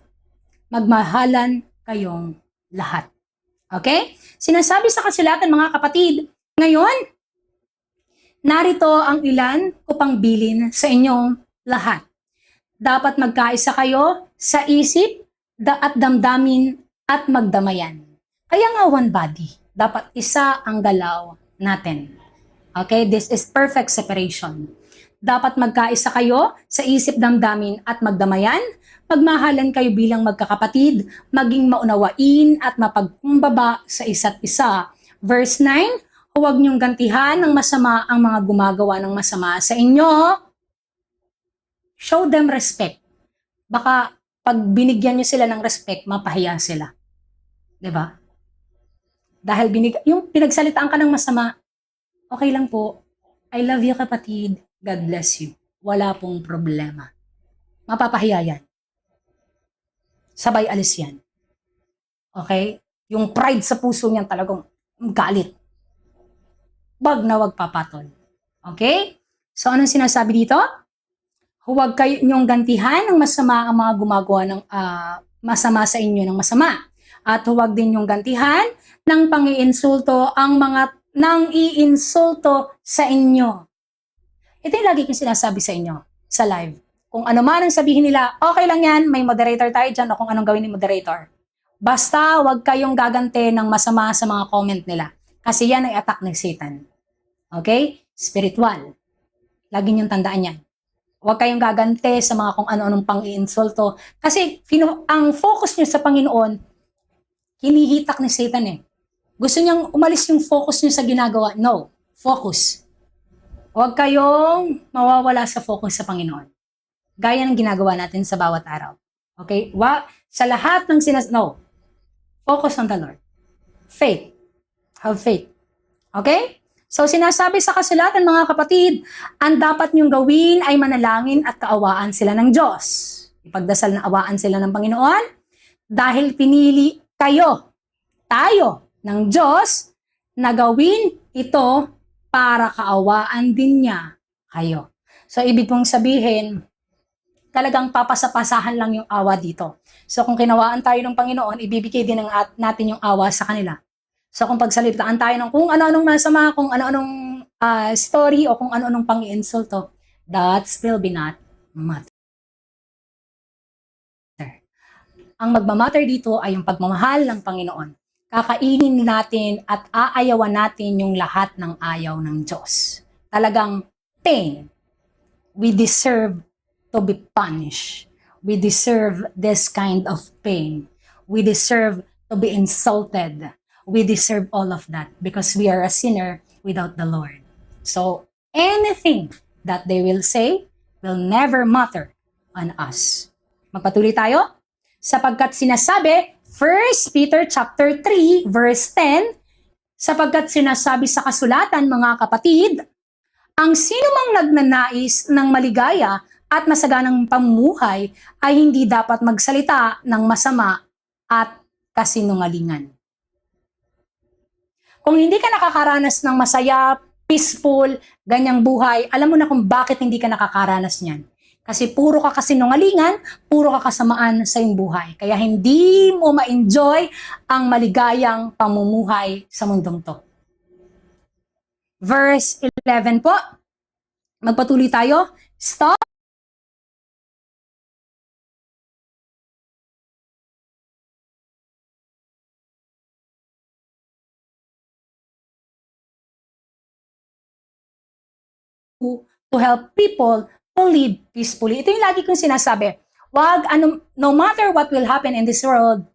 Magmahalan kayong lahat. Okay? Sinasabi sa kasulatan mga kapatid, ngayon, narito ang ilan upang bilin sa inyong lahat. Dapat magkaisa kayo sa isip at damdamin at magdamayan. Kaya nga one body. Dapat isa ang galaw natin. Okay? This is perfect separation. Dapat magkaisa kayo sa isip, damdamin at magdamayan. Magmahalan kayo bilang magkakapatid, maging maunawain at mapagkumbaba sa isa't isa. Verse 9, huwag niyong gantihan ng masama ang mga gumagawa ng masama sa inyo. Show them respect. Baka pag binigyan niyo sila ng respect, mapahiya sila. 'Di ba? Dahil yung pinagsalitaan ka ng masama, okay lang po. I love you, kapatid. God bless you. Wala pong problema. Mapapahiya yan. Sabay alis yan. Okay? Yung pride sa puso niyan talagang galit. Wag na wag papatol. Okay? So, anong sinasabi dito? Huwag kayo niyong gantihan ng masama ang mga gumagawa ng masama sa inyo ng masama. At huwag din niyong gantihan ng pang-iinsulto ang mga nang iinsulto sa inyo. Ito yung lagi kong sinasabi sa inyo sa live. Kung ano man ang sabihin nila, okay lang yan, may moderator tayo dyan o kung anong gawin ni moderator. Basta huwag kayong gagante ng masama sa mga comment nila. Kasi yan ay attack ng Satan. Okay? Spiritual. Lagi niyong tandaan yan. Huwag kayong gagante sa mga kung ano-anong pang-iinsulto. Kasi ang focus niyo sa Panginoon, hinihitak ni Satan eh. Gusto niyang umalis yung focus niyo sa ginagawa. No. Focus. Huwag kayong mawawala sa focus sa Panginoon. Gaya ng ginagawa natin sa bawat araw. Okay? Sa lahat ng no. Focus on the Lord. Faith. Have faith. Okay? So, sinasabi sa kasulatan, mga kapatid, ang dapat niyong gawin ay manalangin at kaawaan sila ng Diyos. Ipagdasal na awaan sila ng Panginoon dahil pinili tayo, ng Diyos na gawin ito para kaawaan din niya kayo. So, ibig pong sabihin, talagang papasapasahan lang yung awa dito. So, kung kinawaan tayo ng Panginoon, ibibigay din natin yung awa sa kanila. So, kung pagsalitaan tayo ng kung ano-anong masama, kung ano-anong story, o kung ano-anong pang-iinsulto, that will be not matter. Ang magmamatter dito ay yung pagmamahal ng Panginoon. Kakainin natin at aayawan natin yung lahat ng ayaw ng Diyos. Talagang pain. We deserve to be punished. We deserve this kind of pain. We deserve to be insulted. We deserve all of that because we are a sinner without the Lord. So, anything that they will say will never matter on us. Magpatuloy tayo? Sapagkat sinasabi, 1 Peter chapter 3, verse 10, sapagkat sinasabi sa kasulatan, mga kapatid, ang sino mang nagnanais ng maligaya at masaganang pamumuhay ay hindi dapat magsalita ng masama at kasinungalingan. Kung hindi ka nakakaranas ng masaya, peaceful, ganyang buhay, alam mo na kung bakit hindi ka nakakaranas niyan. Kasi puro ka kasinungalingan, puro ka kasamaan sa iyong buhay. Kaya hindi mo ma-enjoy ang maligayang pamumuhay sa mundong to. Verse 11 po. Magpatuloy tayo. Stop. To help people to live peacefully. Ito yung lagi kong sinasabi. No matter what will happen in this world,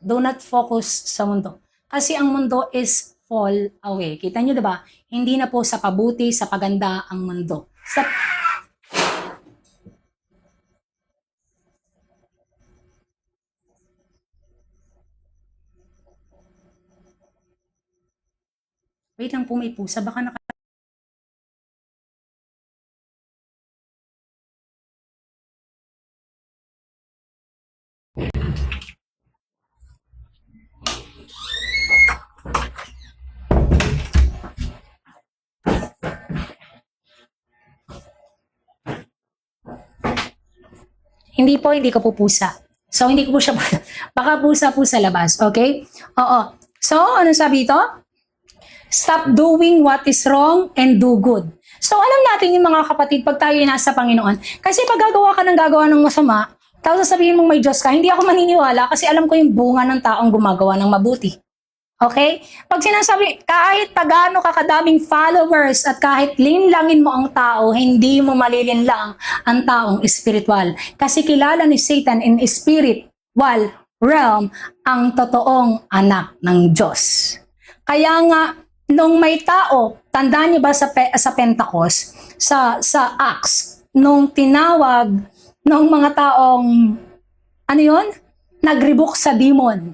do not focus sa mundo. Kasi ang mundo is fall away. Kita nyo, diba? Hindi na po sa pabuti, sa paganda ang mundo. Wait lang po, may pusa. Baka hindi ko po pusa. So, hindi ko po siya, baka pusa po sa labas, okay? Oo. So, ano sabi ito? Stop doing what is wrong and do good. So, alam natin yung mga kapatid, pag tayo nasa Panginoon, kasi pag gagawa ka ng gagawa ng masama, tapos sasabihin mong may Diyos ka, hindi ako maniniwala kasi alam ko yung bunga ng taong gumagawa ng mabuti. Okay? Pag sinasabi, kahit pagano ka kadaming followers at kahit linlangin mo ang tao, hindi mo malilinlang ang taong espiritual. Kasi kilala ni Satan in spiritual realm ang totoong anak ng Diyos. Kaya nga, nung may tao, tandaan niyo ba sa Pentecost, sa Acts, nung tinawag ng mga taong, ano yun? Nag-rebuke sa demon.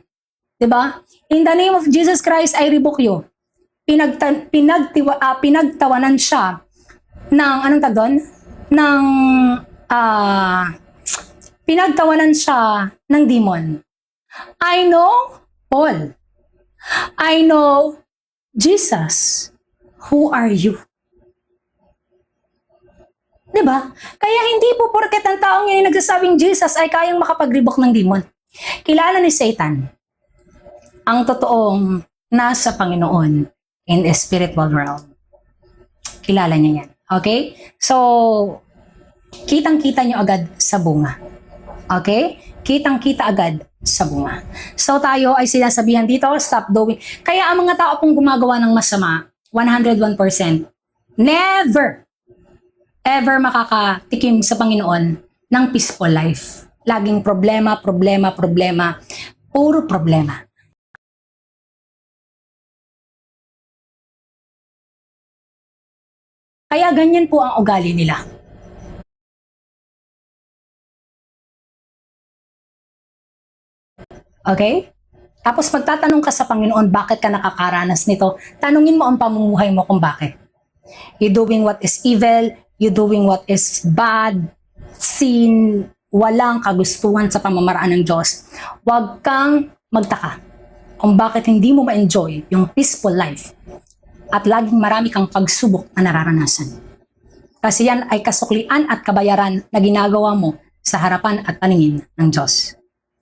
Diba? In the name of Jesus Christ, I rebuke you. Pinagtawanan siya ng, anong tag doon? Ng, pinagtawanan siya ng demon. I know Paul. I know Jesus. Who are you? Diba? Kaya hindi po porket ang taong yan nagsasabing Jesus ay kayang makapag-rebuke ng demon. Kilala ni Satan ang totoong nasa Panginoon in the spiritual realm. Kilala niya yan. Okay? So, kitang-kita nyo agad sa bunga. Okay? Kitang-kita agad sa bunga. So, tayo ay sinasabihan dito, stop doing. Kaya ang mga tao pong gumagawa ng masama, 101%, never, ever makakatikim sa Panginoon ng peaceful life. Laging problema, problema, problema. Puro problema. Kaya ganyan po ang ugali nila. Okay? Tapos pagtatanong ka sa Panginoon, bakit ka nakakaranas nito? Tanungin mo ang pamumuhay mo kung bakit. You doing what is evil, you doing what is bad, sin, walang kagustuhan sa pamamaraan ng Diyos. Huwag kang magtaka kung bakit hindi mo ma-enjoy yung peaceful life at laging marami kang pagsubok na nararanasan. Kasi yan ay kasuklian at kabayaran na ginagawa mo sa harapan at paningin ng Diyos.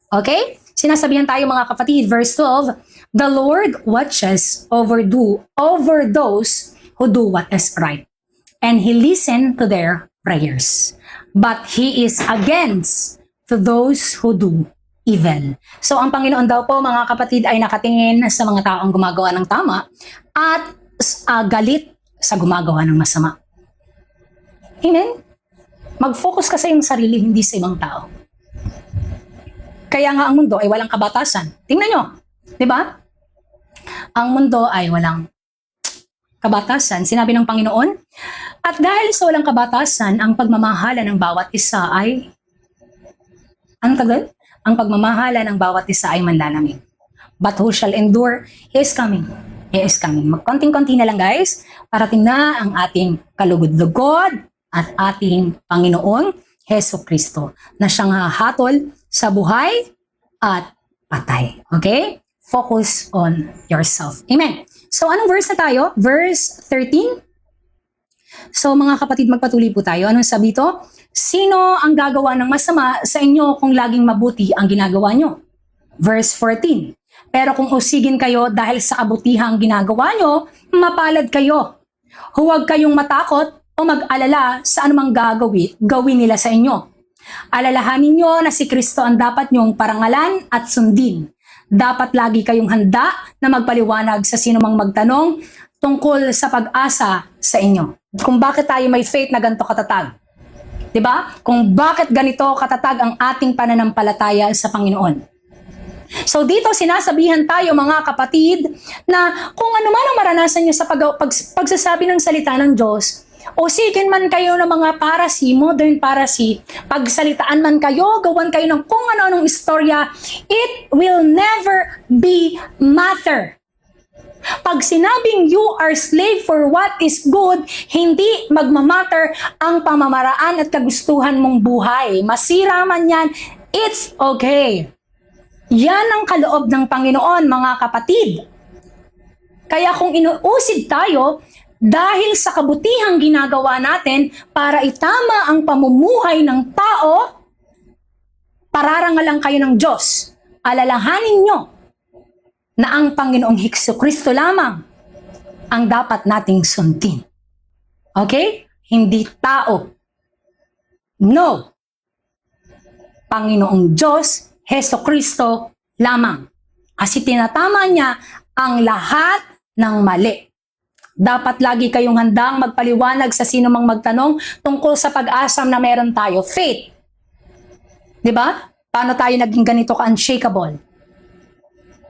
Okay? Sinasabihan tayo mga kapatid, verse 12, the Lord watches over those who do what is right, and He listens to their prayers. But He is against to those who do evil. So ang Panginoon daw po mga kapatid ay nakatingin sa mga taong gumagawa ng tama at galit sa gumagawa ng masama. Amen? Mag-focus ka sa iyong sarili, hindi sa ibang tao. Kaya nga ang mundo ay walang kabatasan. Tingnan nyo, di ba? Ang mundo ay walang kabatasan. Sinabi ng Panginoon, at dahil sa walang kabatasan, ang pagmamahala ng bawat isa ay, anong tagal? Ang pagmamahala ng bawat isa ay manlalamig. But who shall endure, He is coming. He is coming. Magkonting-konti na lang guys, parating na ang ating kalugod-lugod at ating Panginoong Heso Kristo na siyang hahatol sa buhay at patay. Okay? Focus on yourself. Amen. So, anong verse na tayo? Verse 13. So, mga kapatid, magpatuloy po tayo. Anong sabi ito? Sino ang gagawa ng masama sa inyo kung laging mabuti ang ginagawa nyo? Verse 14. Pero kung usigin kayo dahil sa kabutihang ginagawa nyo, mapalad kayo. Huwag kayong matakot o mag-alala sa anumang gawin nila sa inyo. Alalahanin nyo na si Kristo ang dapat nyong parangalan at sundin. Dapat lagi kayong handa na magpaliwanag sa sinumang magtanong tungkol sa pag-asa sa inyo. Kung bakit tayo may faith na ganito katatag. Diba? Kung bakit ganito katatag ang ating pananampalataya sa Panginoon. So dito sinasabihan tayo mga kapatid na kung ano man ang maranasan nyo sa pagsasabi ng salita ng Diyos, o sigin man kayo ng mga parasi, modern parasi, pagsalitaan man kayo, gawan kayo ng kung ano-anong istorya, it will never be matter. Pag sinabing you are slave for what is good, hindi magmamatter ang pamamaraan at kagustuhan mong buhay. Masira man yan, it's okay. Yan ang kaloob ng Panginoon, mga kapatid. Kaya kung inuusid tayo, dahil sa kabutihang ginagawa natin para itama ang pamumuhay ng tao, pararangalan kayo ng Diyos. Alalahanin nyo na ang Panginoong Jesucristo lamang ang dapat nating sundin. Okay? Hindi tao. No. Panginoong Diyos, Jesucristo lamang. Kasi tinatama niya ang lahat ng mali. Dapat lagi kayong handang magpaliwanag sa sino mang magtanong tungkol sa pag-asam na meron tayo. Faith. Diba? Paano tayo naging ganito ka-unshakable?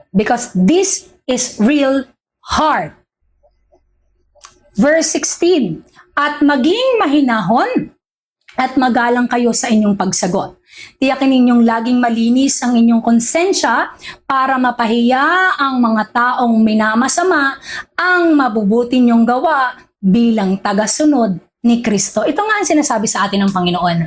Because this is real hard. Verse 16. At maging mahinahon at magalang kayo sa inyong pagsagot. Tiyakin ninyong laging malinis ang inyong konsensya para mapahiya ang mga taong minamasama ang mabubuti niyong gawa bilang tagasunod ni Kristo. Ito nga ang sinasabi sa atin ng Panginoon.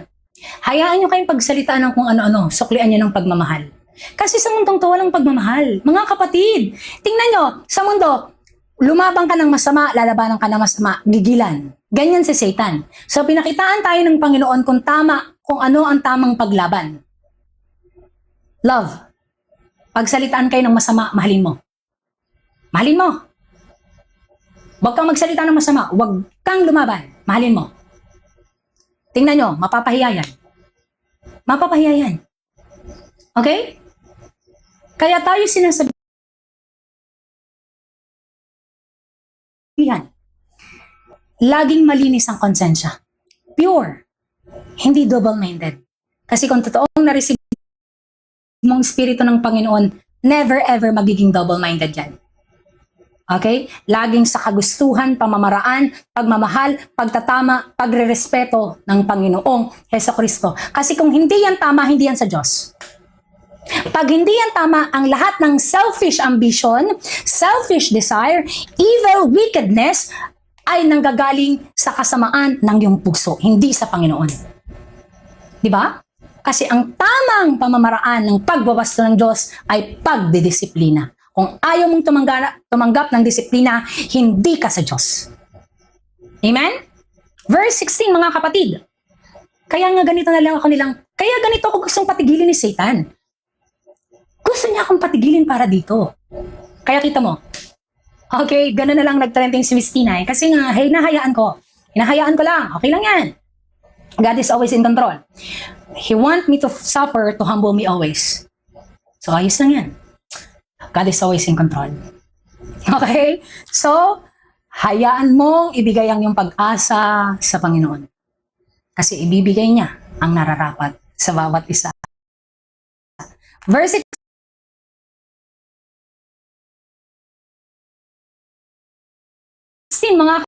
Hayaan niyo kayong pagsalitaan ng kung ano-ano, suklian niyo ng pagmamahal. Kasi sa mundong to walang pagmamahal. Mga kapatid, tingnan nyo, sa mundo, lumabang ka ng masama, lalabanan ka ng masama, gigilan. Ganyan si Satan. So pinakitaan tayo ng Panginoon kung kung ano ang tamang paglaban. Love. Pagsalitaan kayo ng masama, mahalin mo. Mahalin mo. Huwag kang magsalita ng masama, huwag kang lumaban, mahalin mo. Tingnan nyo, mapapahiya yan. Mapapahiya yan. Okay? Kaya tayo sinasabi yan. Laging malinis ang konsensya. Pure. Hindi double-minded. Kasi kung totoong na-receive mong spirito ng Panginoon, never ever magiging double-minded yan. Okay? Laging sa kagustuhan, pamamaraan, pagmamahal, pagtatama, pagrerespeto ng Panginoong Hesukristo. Kasi kung hindi yan tama, hindi yan sa Diyos. Pag hindi yan tama, ang lahat ng selfish ambition, selfish desire, evil, wickedness, ay nanggagaling sa kasamaan ng iyong puso, hindi sa Panginoon. Di ba? Kasi ang tamang pamamaraan ng pagbabasto ng Diyos ay pagdidisiplina. Kung ayaw mong tumanggap ng disiplina, hindi ka sa Diyos. Amen? Verse 16, mga kapatid. Kaya nga ganito na lang ako kaya ganito ako gustong patigilin ni Satan. Gusto niya akong patigilin para dito. Kaya kita mo. Okay, gano'n na lang nag-trending si Miss Tina. Kasi nga, hinahayaan ko. Hinahayaan ko lang. Okay lang yan. God is always in control. He want me to suffer to humble me always. So, ayos lang yan. God is always in control. Okay? So, hayaan mong ibigay ang iyong pag-asa sa Panginoon. Kasi ibibigay niya ang nararapat sa bawat isa. Verse 16, mga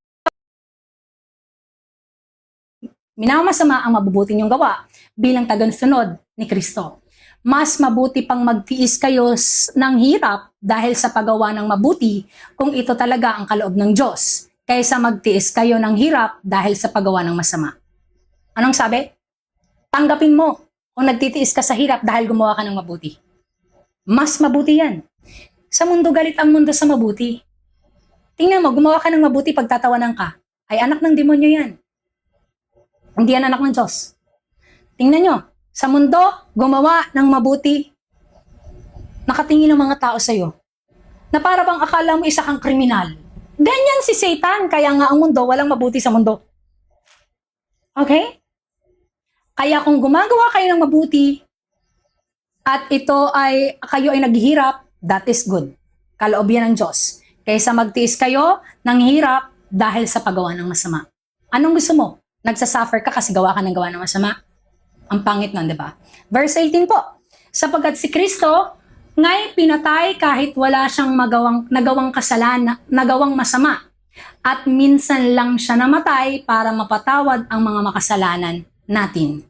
minamasama ang mabubuti niyong gawa bilang tagasunod ni Kristo. Mas mabuti pang magtiis kayo ng hirap dahil sa paggawa ng mabuti kung ito talaga ang kaloob ng Diyos, kaysa magtiis kayo ng hirap dahil sa paggawa ng masama. Anong sabi? Tanggapin mo kung nagtitiis ka sa hirap dahil gumawa ka ng mabuti. Mas mabuti yan. Sa mundo, galit ang mundo sa mabuti. Tingnan mo, gumawa ka ng mabuti, pagtatawanan ka, ay anak ng demonyo yan. Hindi yan anak ng Diyos. Tingnan nyo, sa mundo, gumawa ng mabuti, nakatingin ang mga tao sa'yo, na para bang akala mo isa kang kriminal. Ganyan si Satan, kaya nga ang mundo, walang mabuti sa mundo. Okay? Kaya kung gumagawa kayo ng mabuti, at kayo ay naghihirap, that is good. Kaloob yan ng Diyos. Kaysa magtiis kayo ng hirap dahil sa paggawa ng masama. Anong gusto mo? Nagsasuffer ka kasi gawa ka ng gawa ng masama? Ang pangit nun, di ba? Verse 18 po. Sapagkat si Kristo nga'y pinatay kahit wala siyang nagawang kasalanan, nagawang masama. At minsan lang siya namatay para mapatawad ang mga makasalanan natin.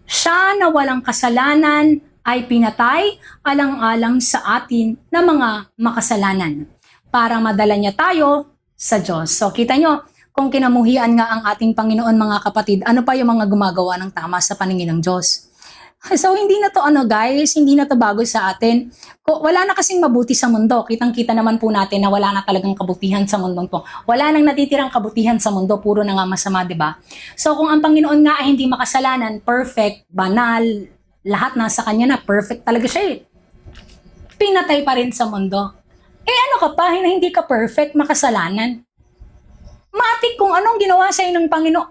Siya na walang kasalanan ay pinatay alang-alang sa atin na mga makasalanan para madala niya tayo sa Diyos. So kita nyo, kung kinamuhian nga ang ating Panginoon, mga kapatid, ano pa yung mga gumagawa ng tama sa paningin ng Diyos? So hindi na to guys, hindi na to bago sa atin. Wala na kasing mabuti sa mundo. Kitang-kita naman po natin na wala na talagang kabutihan sa mundong to. Wala nang natitirang kabutihan sa mundo, puro na nga masama, di ba? So kung ang Panginoon nga ay hindi makasalanan, perfect, banal, lahat nasa kanya na, perfect talaga siya eh. Pinatay pa rin sa mundo. Ano ka pa, hindi ka perfect, makasalanan. Matik kung anong ginawa sa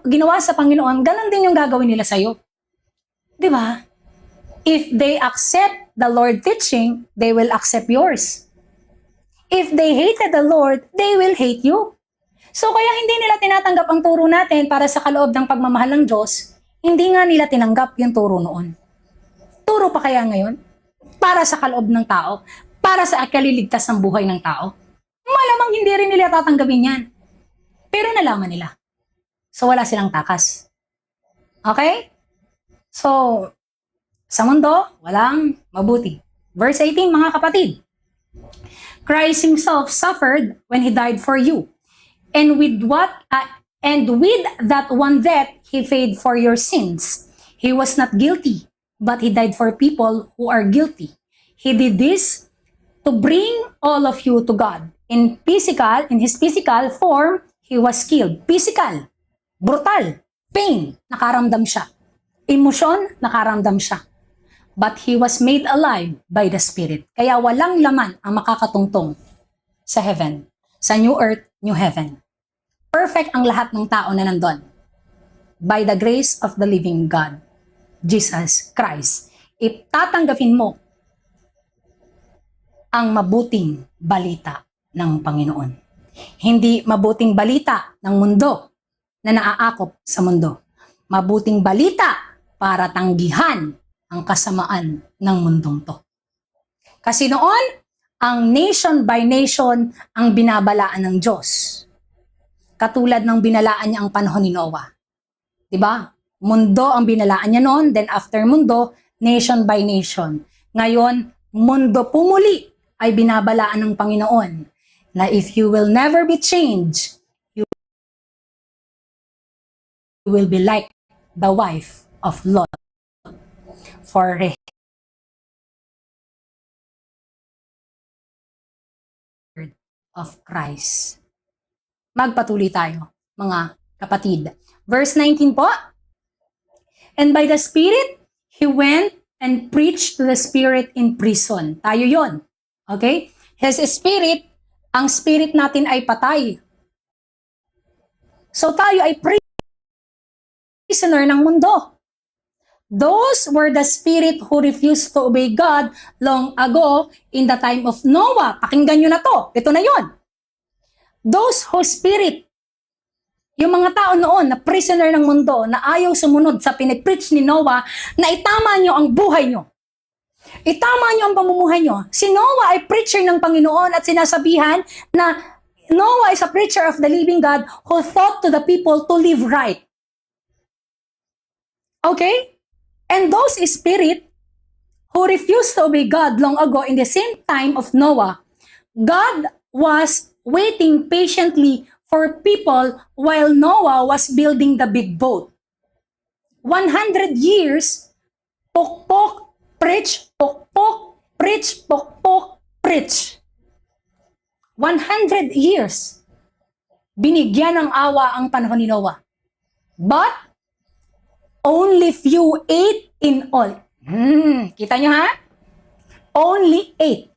ginawa sa Panginoon, ganun din yung gagawin nila sa iyo. 'Di ba? If they accept the Lord teaching, they will accept yours. If they hated the Lord, they will hate you. So kaya hindi nila tinatanggap ang turo natin para sa kaloob ng pagmamahal ng Diyos, hindi nga nila tinanggap yung turo noon. Turo pa kaya ngayon? Para sa kaloob ng tao? Para sa kaliligtas ng buhay ng tao? Malamang hindi rin nila tatanggapin yan. Pero nalaman nila. So wala silang takas. Okay? So, Sa mundo, walang mabuti. Verse 18, mga kapatid. Christ himself suffered when he died for you. And with that one death, he paid for your sins. He was not guilty, but he died for people who are guilty. He did this to bring all of you to God. In his physical form, he was killed. Physical, brutal, pain, nakaramdam siya. Emosyon, nakaramdam siya. But he was made alive by the Spirit. Kaya walang laman ang makakatungtong sa heaven, sa new earth, new heaven. Perfect ang lahat ng tao na nandun. By the grace of the living God, Jesus Christ. Itatanggapin mo ang mabuting balita ng Panginoon. Hindi mabuting balita ng mundo na naaakop sa mundo. Mabuting balita para tanggihan ang kasamaan ng mundong to. Kasi noon, ang nation by nation ang binabalaan ng Diyos. Katulad ng binalaan niya ang panahon ni Noah. Diba? Mundo ang binalaan niya noon, then after mundo, nation by nation. Ngayon, mundo pumuli ay binabalaan ng Panginoon na if you will never be changed, you will be like the wife of Lot. For of Christ. Magpatuloy tayo, mga kapatid. Verse 19 po. And by the Spirit, he went and preached to the spirit in prison. Tayo yon. Okay? His spirit, ang spirit natin ay patay. So tayo ay prisoner ng mundo. Those were the spirit who refused to obey God long ago in the time of Noah. Pakinggan nyo na to. Ito na yon. Those whose spirit, yung mga tao noon na prisoner ng mundo, na ayaw sumunod sa pinipreach ni Noah, na itama nyo ang buhay nyo. Itama nyo ang pamumuhay nyo. Si Noah ay preacher ng Panginoon at sinasabihan na Noah is a preacher of the living God who taught to the people to live right. Okay? And those spirit who refused to obey God long ago in the same time of Noah, God was waiting patiently for people while Noah was building the big boat. 100 years, pokpok, preach, pokpok, preach, pokpok, preach. 100 years, binigyan ng awa ang panahon ni Noah. But, only few, 8 in all. Kita nyo ha? Only 8.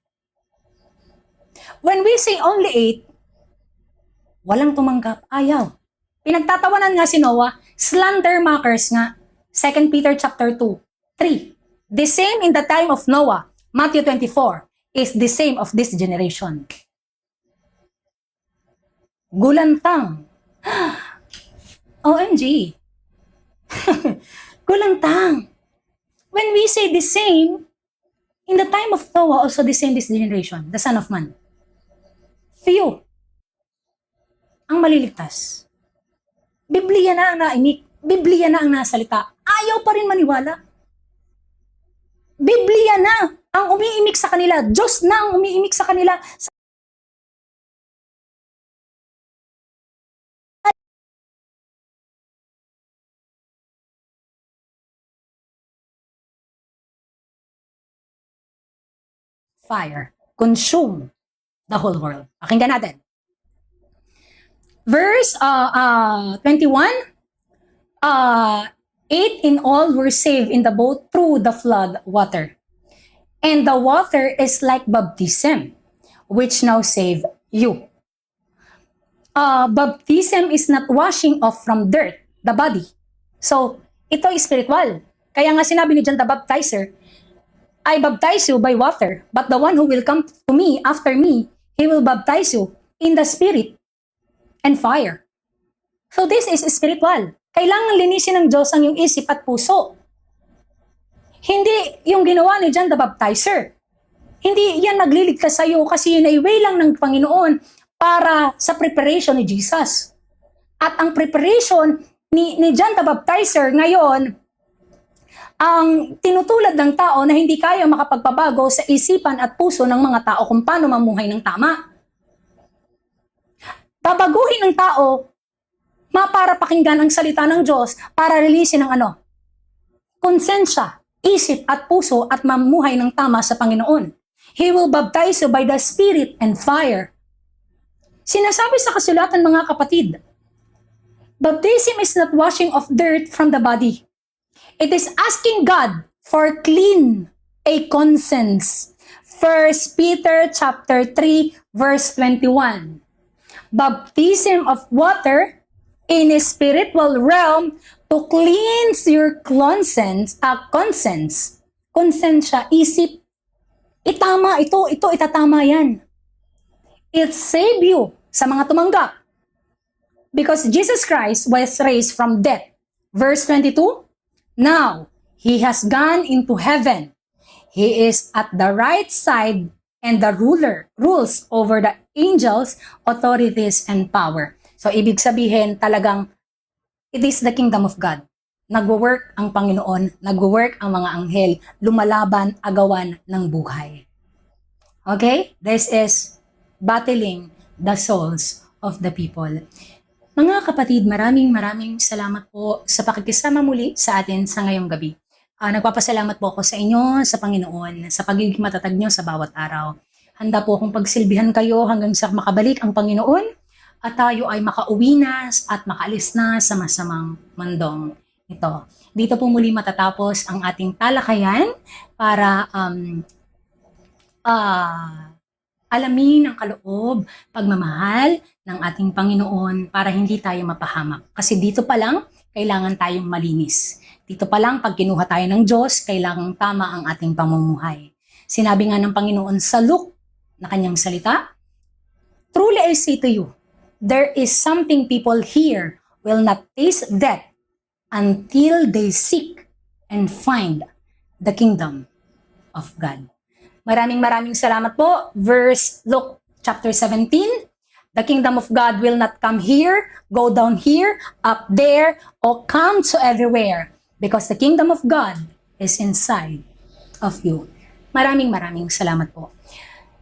When we say only 8, walang tumanggap, ayaw. Pinagtatawanan nga si Noah, slandermakers nga. 2 Peter chapter 2, 3. The same in the time of Noah, Matthew 24, is the same of this generation. Gulantang. OMG. Gulantang. When we say the same, in the time of Noah, also the same this generation, the Son of Man. Few ang maliligtas. Biblia na ang naimik. Biblia na ang nasalita. Ayaw pa rin maniwala. Biblia na ang umiimik sa kanila. Diyos na ang umiimik sa kanila. Fire. Consume the whole world. Pakinggan natin. Verse 21, 8 in all were saved in the boat through the flood water. And the water is like baptism, which now save you. Baptism is not washing off from dirt, the body. So, ito is spiritual. Kaya nga sinabi ni John the Baptizer, I baptize you by water, but the one who will come to me after me, he will baptize you in the Spirit and fire. So this is spiritual. Kailangan linisin ng Diyos ang iyong isip at puso. Hindi yung ginawa ni John the Baptizer. Hindi yan magliligtas sa iyo kasi yun ay way lang ng Panginoon para sa preparation ni Jesus. At ang preparation ni John the Baptizer ngayon ang tinutulad ng tao na hindi kaya makapagpabago sa isipan at puso ng mga tao kung paano mamuhay ng tama. Babaguhin ng tao, para pakinggan ang salita ng Diyos, para releasin ng konsensya, isip at puso at mamuhay ng tama sa Panginoon. He will baptize you by the Spirit and fire. Sinasabi sa kasulatan, mga kapatid, baptism is not washing of dirt from the body. It is asking God for clean a conscience. 1 Peter chapter 3 verse 21. Baptism of water in a spiritual realm to cleanse your conscience, konsensya, isip. Itama ito, itatama yan. It save you sa mga tumanggap. Because Jesus Christ was raised from death. Verse 22, now, He has gone into heaven. He is at the right side and the rules over the angels, authorities, and power. So, ibig sabihin talagang it is the kingdom of God. Nagwo-work ang Panginoon, nagwo-work ang mga anghel, lumalaban, agawan ng buhay. Okay? This is battling the souls of the people. Mga kapatid, maraming salamat po sa pakikisama muli sa atin sa ngayong gabi. Nagpapasalamat po ako sa inyo, sa Panginoon, sa pagiging matatag nyo sa bawat araw. Handa po akong pagsilbihan kayo hanggang sa makabalik ang Panginoon at tayo ay makauwi na at makaalis na sa masamang mundong ito. Dito po muli matatapos ang ating talakayan para alamin ang kaloob, pagmamahal ng ating Panginoon para hindi tayo mapahamak. Kasi dito pa lang, kailangan tayong malinis. Dito pa lang, pag kinuha tayo ng Diyos, kailangang tama ang ating pamumuhay. Sinabi nga ng Panginoon sa Luke, na kanyang salita, truly I say to you, there is something people here will not taste death until they seek and find the kingdom of God. Maraming salamat po. Verse Luke chapter 17, the kingdom of God will not come here, go down here, up there, or come to everywhere. Because the kingdom of God is inside of you. Maraming salamat po.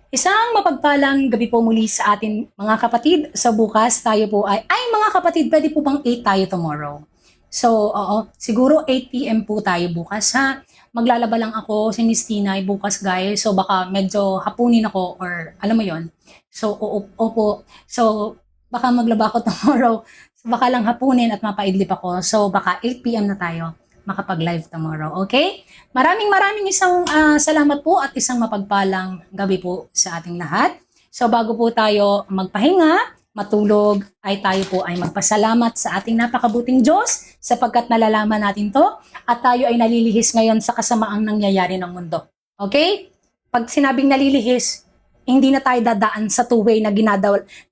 Isang mapagpalang gabi po muli sa atin mga kapatid. Sa bukas tayo po ay mga kapatid, pwede po bang 8 tayo tomorrow? So, siguro 8 p.m. po tayo bukas ha. Maglalaba lang ako, si Miss Tina ay bukas guys. So, baka medyo hapunin ako or alam mo yon. So, opo. So, baka maglaba ako tomorrow. So, baka lang hapunin at mapaidlip ako. So, baka 8 p.m. na tayo makapag-live tomorrow. Okay? Maraming isang salamat po at isang mapagpalang gabi po sa ating lahat. So, bago po tayo magpahinga, matulog, ay tayo po ay magpasalamat sa ating napakabuting Diyos sapagkat nalalaman natin to at tayo ay nalilihis ngayon sa kasamaang nangyayari ng mundo. Okay? Pag sinabing nalilihis, hindi na tayo dadaan sa two-way na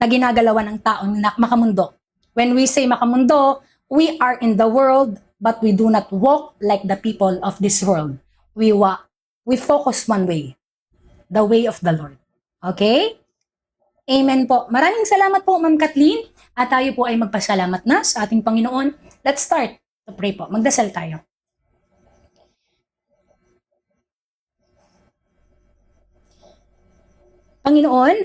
ginagalawan ng taong makamundo. When we say makamundo, we are in the world, but we do not walk like the people of this world. We focus one way, the way of the Lord. Okay? Amen po. Maraming salamat po, Ma'am Kathleen. At tayo po ay magpasalamat na sa ating Panginoon. Let's start to pray po. Magdasal tayo. Panginoon,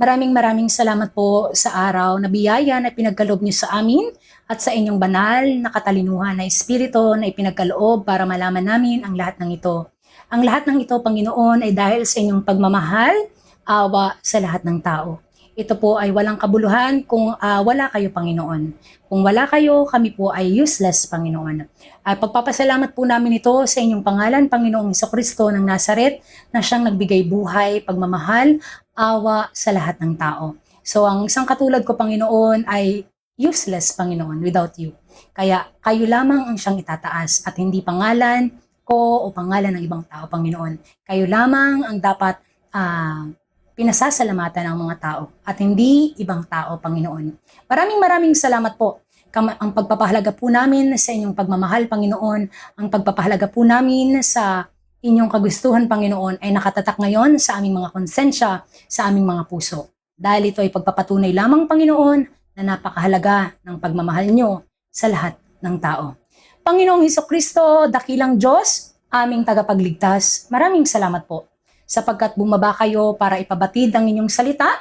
maraming salamat po sa araw na biyaya na pinagkaloob niyo sa amin at sa inyong banal na katalinuhan na espiritu na ipinagkaloob para malaman namin ang lahat ng ito. Ang lahat ng ito, Panginoon, ay dahil sa inyong pagmamahal, awa sa lahat ng tao. Ito po ay walang kabuluhan kung wala kayo, Panginoon. Kung wala kayo, kami po ay useless, Panginoon. At pagpapasalamat po namin ito sa inyong pangalan, Panginoong Hesukristo ng Nazaret, na siyang nagbigay buhay, pagmamahal, awa sa lahat ng tao. So ang isang katulad ko, Panginoon, ay useless, Panginoon, without you. Kaya kayo lamang ang siyang itataas at hindi pangalan ko o pangalan ng ibang tao, Panginoon. Kayo lamang ang dapat pinasasalamatan ng mga tao at hindi ibang tao, Panginoon. Maraming salamat po. Ang pagpapahalaga po namin sa inyong pagmamahal, Panginoon, ang pagpapahalaga po namin sa inyong kagustuhan, Panginoon, ay nakatatak ngayon sa aming mga konsensya, sa aming mga puso. Dahil ito ay pagpapatunay lamang, Panginoon, na napakahalaga ng pagmamahal nyo sa lahat ng tao. Panginoong Hesukristo, dakilang Diyos, aming tagapagligtas, maraming salamat po sapagkat bumaba kayo para ipabatid ang inyong salita,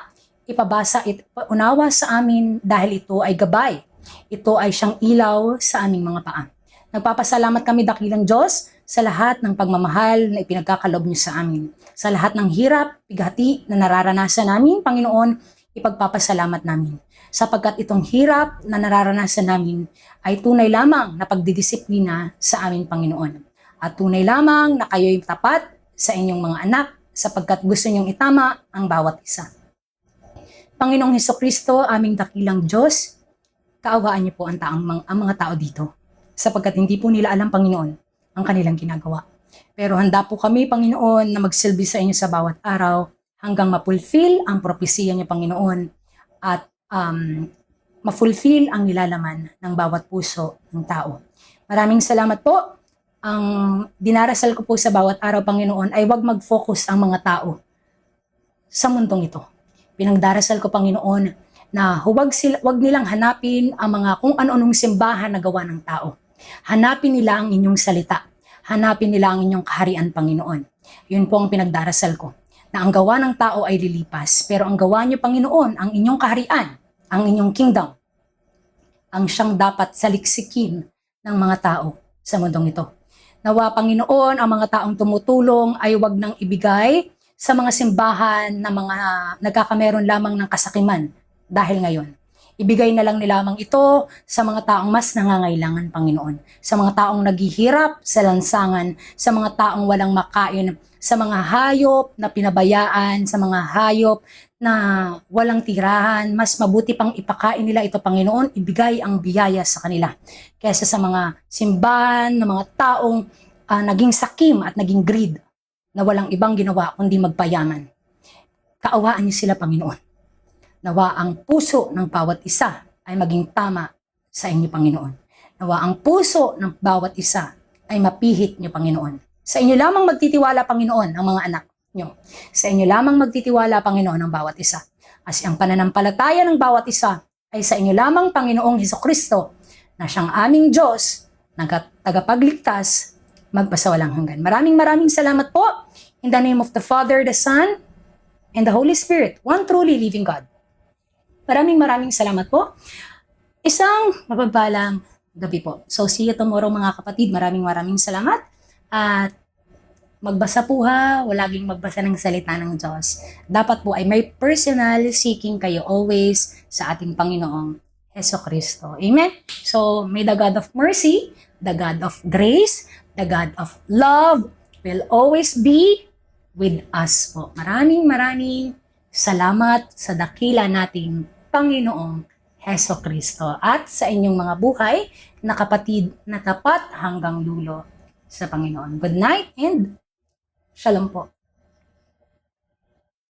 ipabasa at unawa sa amin dahil ito ay gabay. Ito ay siyang ilaw sa aming mga paa. Nagpapasalamat kami, dakilang Diyos, sa lahat ng pagmamahal na ipinagkakalob niyo sa amin. Sa lahat ng hirap, pighati na nararanasan namin, Panginoon, ipagpapasalamat namin. Sapagkat itong hirap na nararanasan namin ay tunay lamang na pagdidisiplina sa aming Panginoon. At tunay lamang na kayo'y tapat sa inyong mga anak sapagkat gusto niyong itama ang bawat isa. Panginoong Hesukristo, aming dakilang Diyos, kaawaan niyo po ang mga tao dito sapagkat hindi po nila alam, Panginoon, ang kanilang ginagawa. Pero handa po kami, Panginoon, na magsilbi sa inyo sa bawat araw hanggang mapulfill ang propesiya niyo, Panginoon, at ma-fulfill ang nilalaman ng bawat puso ng tao. Maraming salamat po. Ang dinarasal ko po sa bawat araw, Panginoon, ay wag mag-focus ang mga tao sa mundong ito. Pinagdarasal ko, Panginoon, na wag nilang hanapin ang mga kung ano-anong simbahan na gawa ng tao. Hanapin nila ang inyong salita. Hanapin nila ang inyong kaharian, Panginoon. Yun po ang pinagdarasal ko, na ang gawa ng tao ay lilipas, pero ang gawa niyo, Panginoon, ang inyong kaharian, ang inyong kingdom, ang siyang dapat saliksikin ng mga tao sa mundong ito. Nawa, Panginoon, ang mga taong tumutulong ay wag nang ibigay sa mga simbahan na mga nagkakameron lamang ng kasakiman dahil ngayon. Ibigay na lang nilamang ito sa mga taong mas nangangailangan, Panginoon. Sa mga taong naghihirap sa lansangan, sa mga taong walang makain, sa mga hayop na pinabayaan, sa mga hayop na walang tirahan, mas mabuti pang ipakain nila ito, Panginoon, ibigay ang biyaya sa kanila. Kaysa sa mga simbahan, ng mga taong naging sakim at naging greed, na walang ibang ginawa kundi magpayaman. Kaawaan niyo sila, Panginoon. Nawa ang puso ng bawat isa ay maging tama sa inyo, Panginoon. Nawa ang puso ng bawat isa ay mapihit niyo, Panginoon. Sa inyo lamang magtitiwala, Panginoon, ang mga anak niyo. Sa inyo lamang magtitiwala, Panginoon, ang bawat isa. As ang pananampalataya ng bawat isa ay sa inyo lamang, Panginoong Hesukristo, na siyang aming Diyos, tagapagligtas, magpasawalang hanggan. Maraming salamat po. In the name of the Father, the Son, and the Holy Spirit, one truly living God. Maraming salamat po. Isang mapagpalang gabi po. So see you tomorrow, mga kapatid. Maraming salamat. At magbasa po ha, laging magbasa ng salita ng Diyos. Dapat po ay may personal seeking kayo always sa ating Panginoong Hesukristo. Amen? So may the God of mercy, the God of grace, the God of love will always be with us po. Maraming salamat sa dakila nating Panginoong Hesukristo at sa inyong mga buhay na kapatid na tapat hanggang dulo sa Panginoon. Good night and shalom po.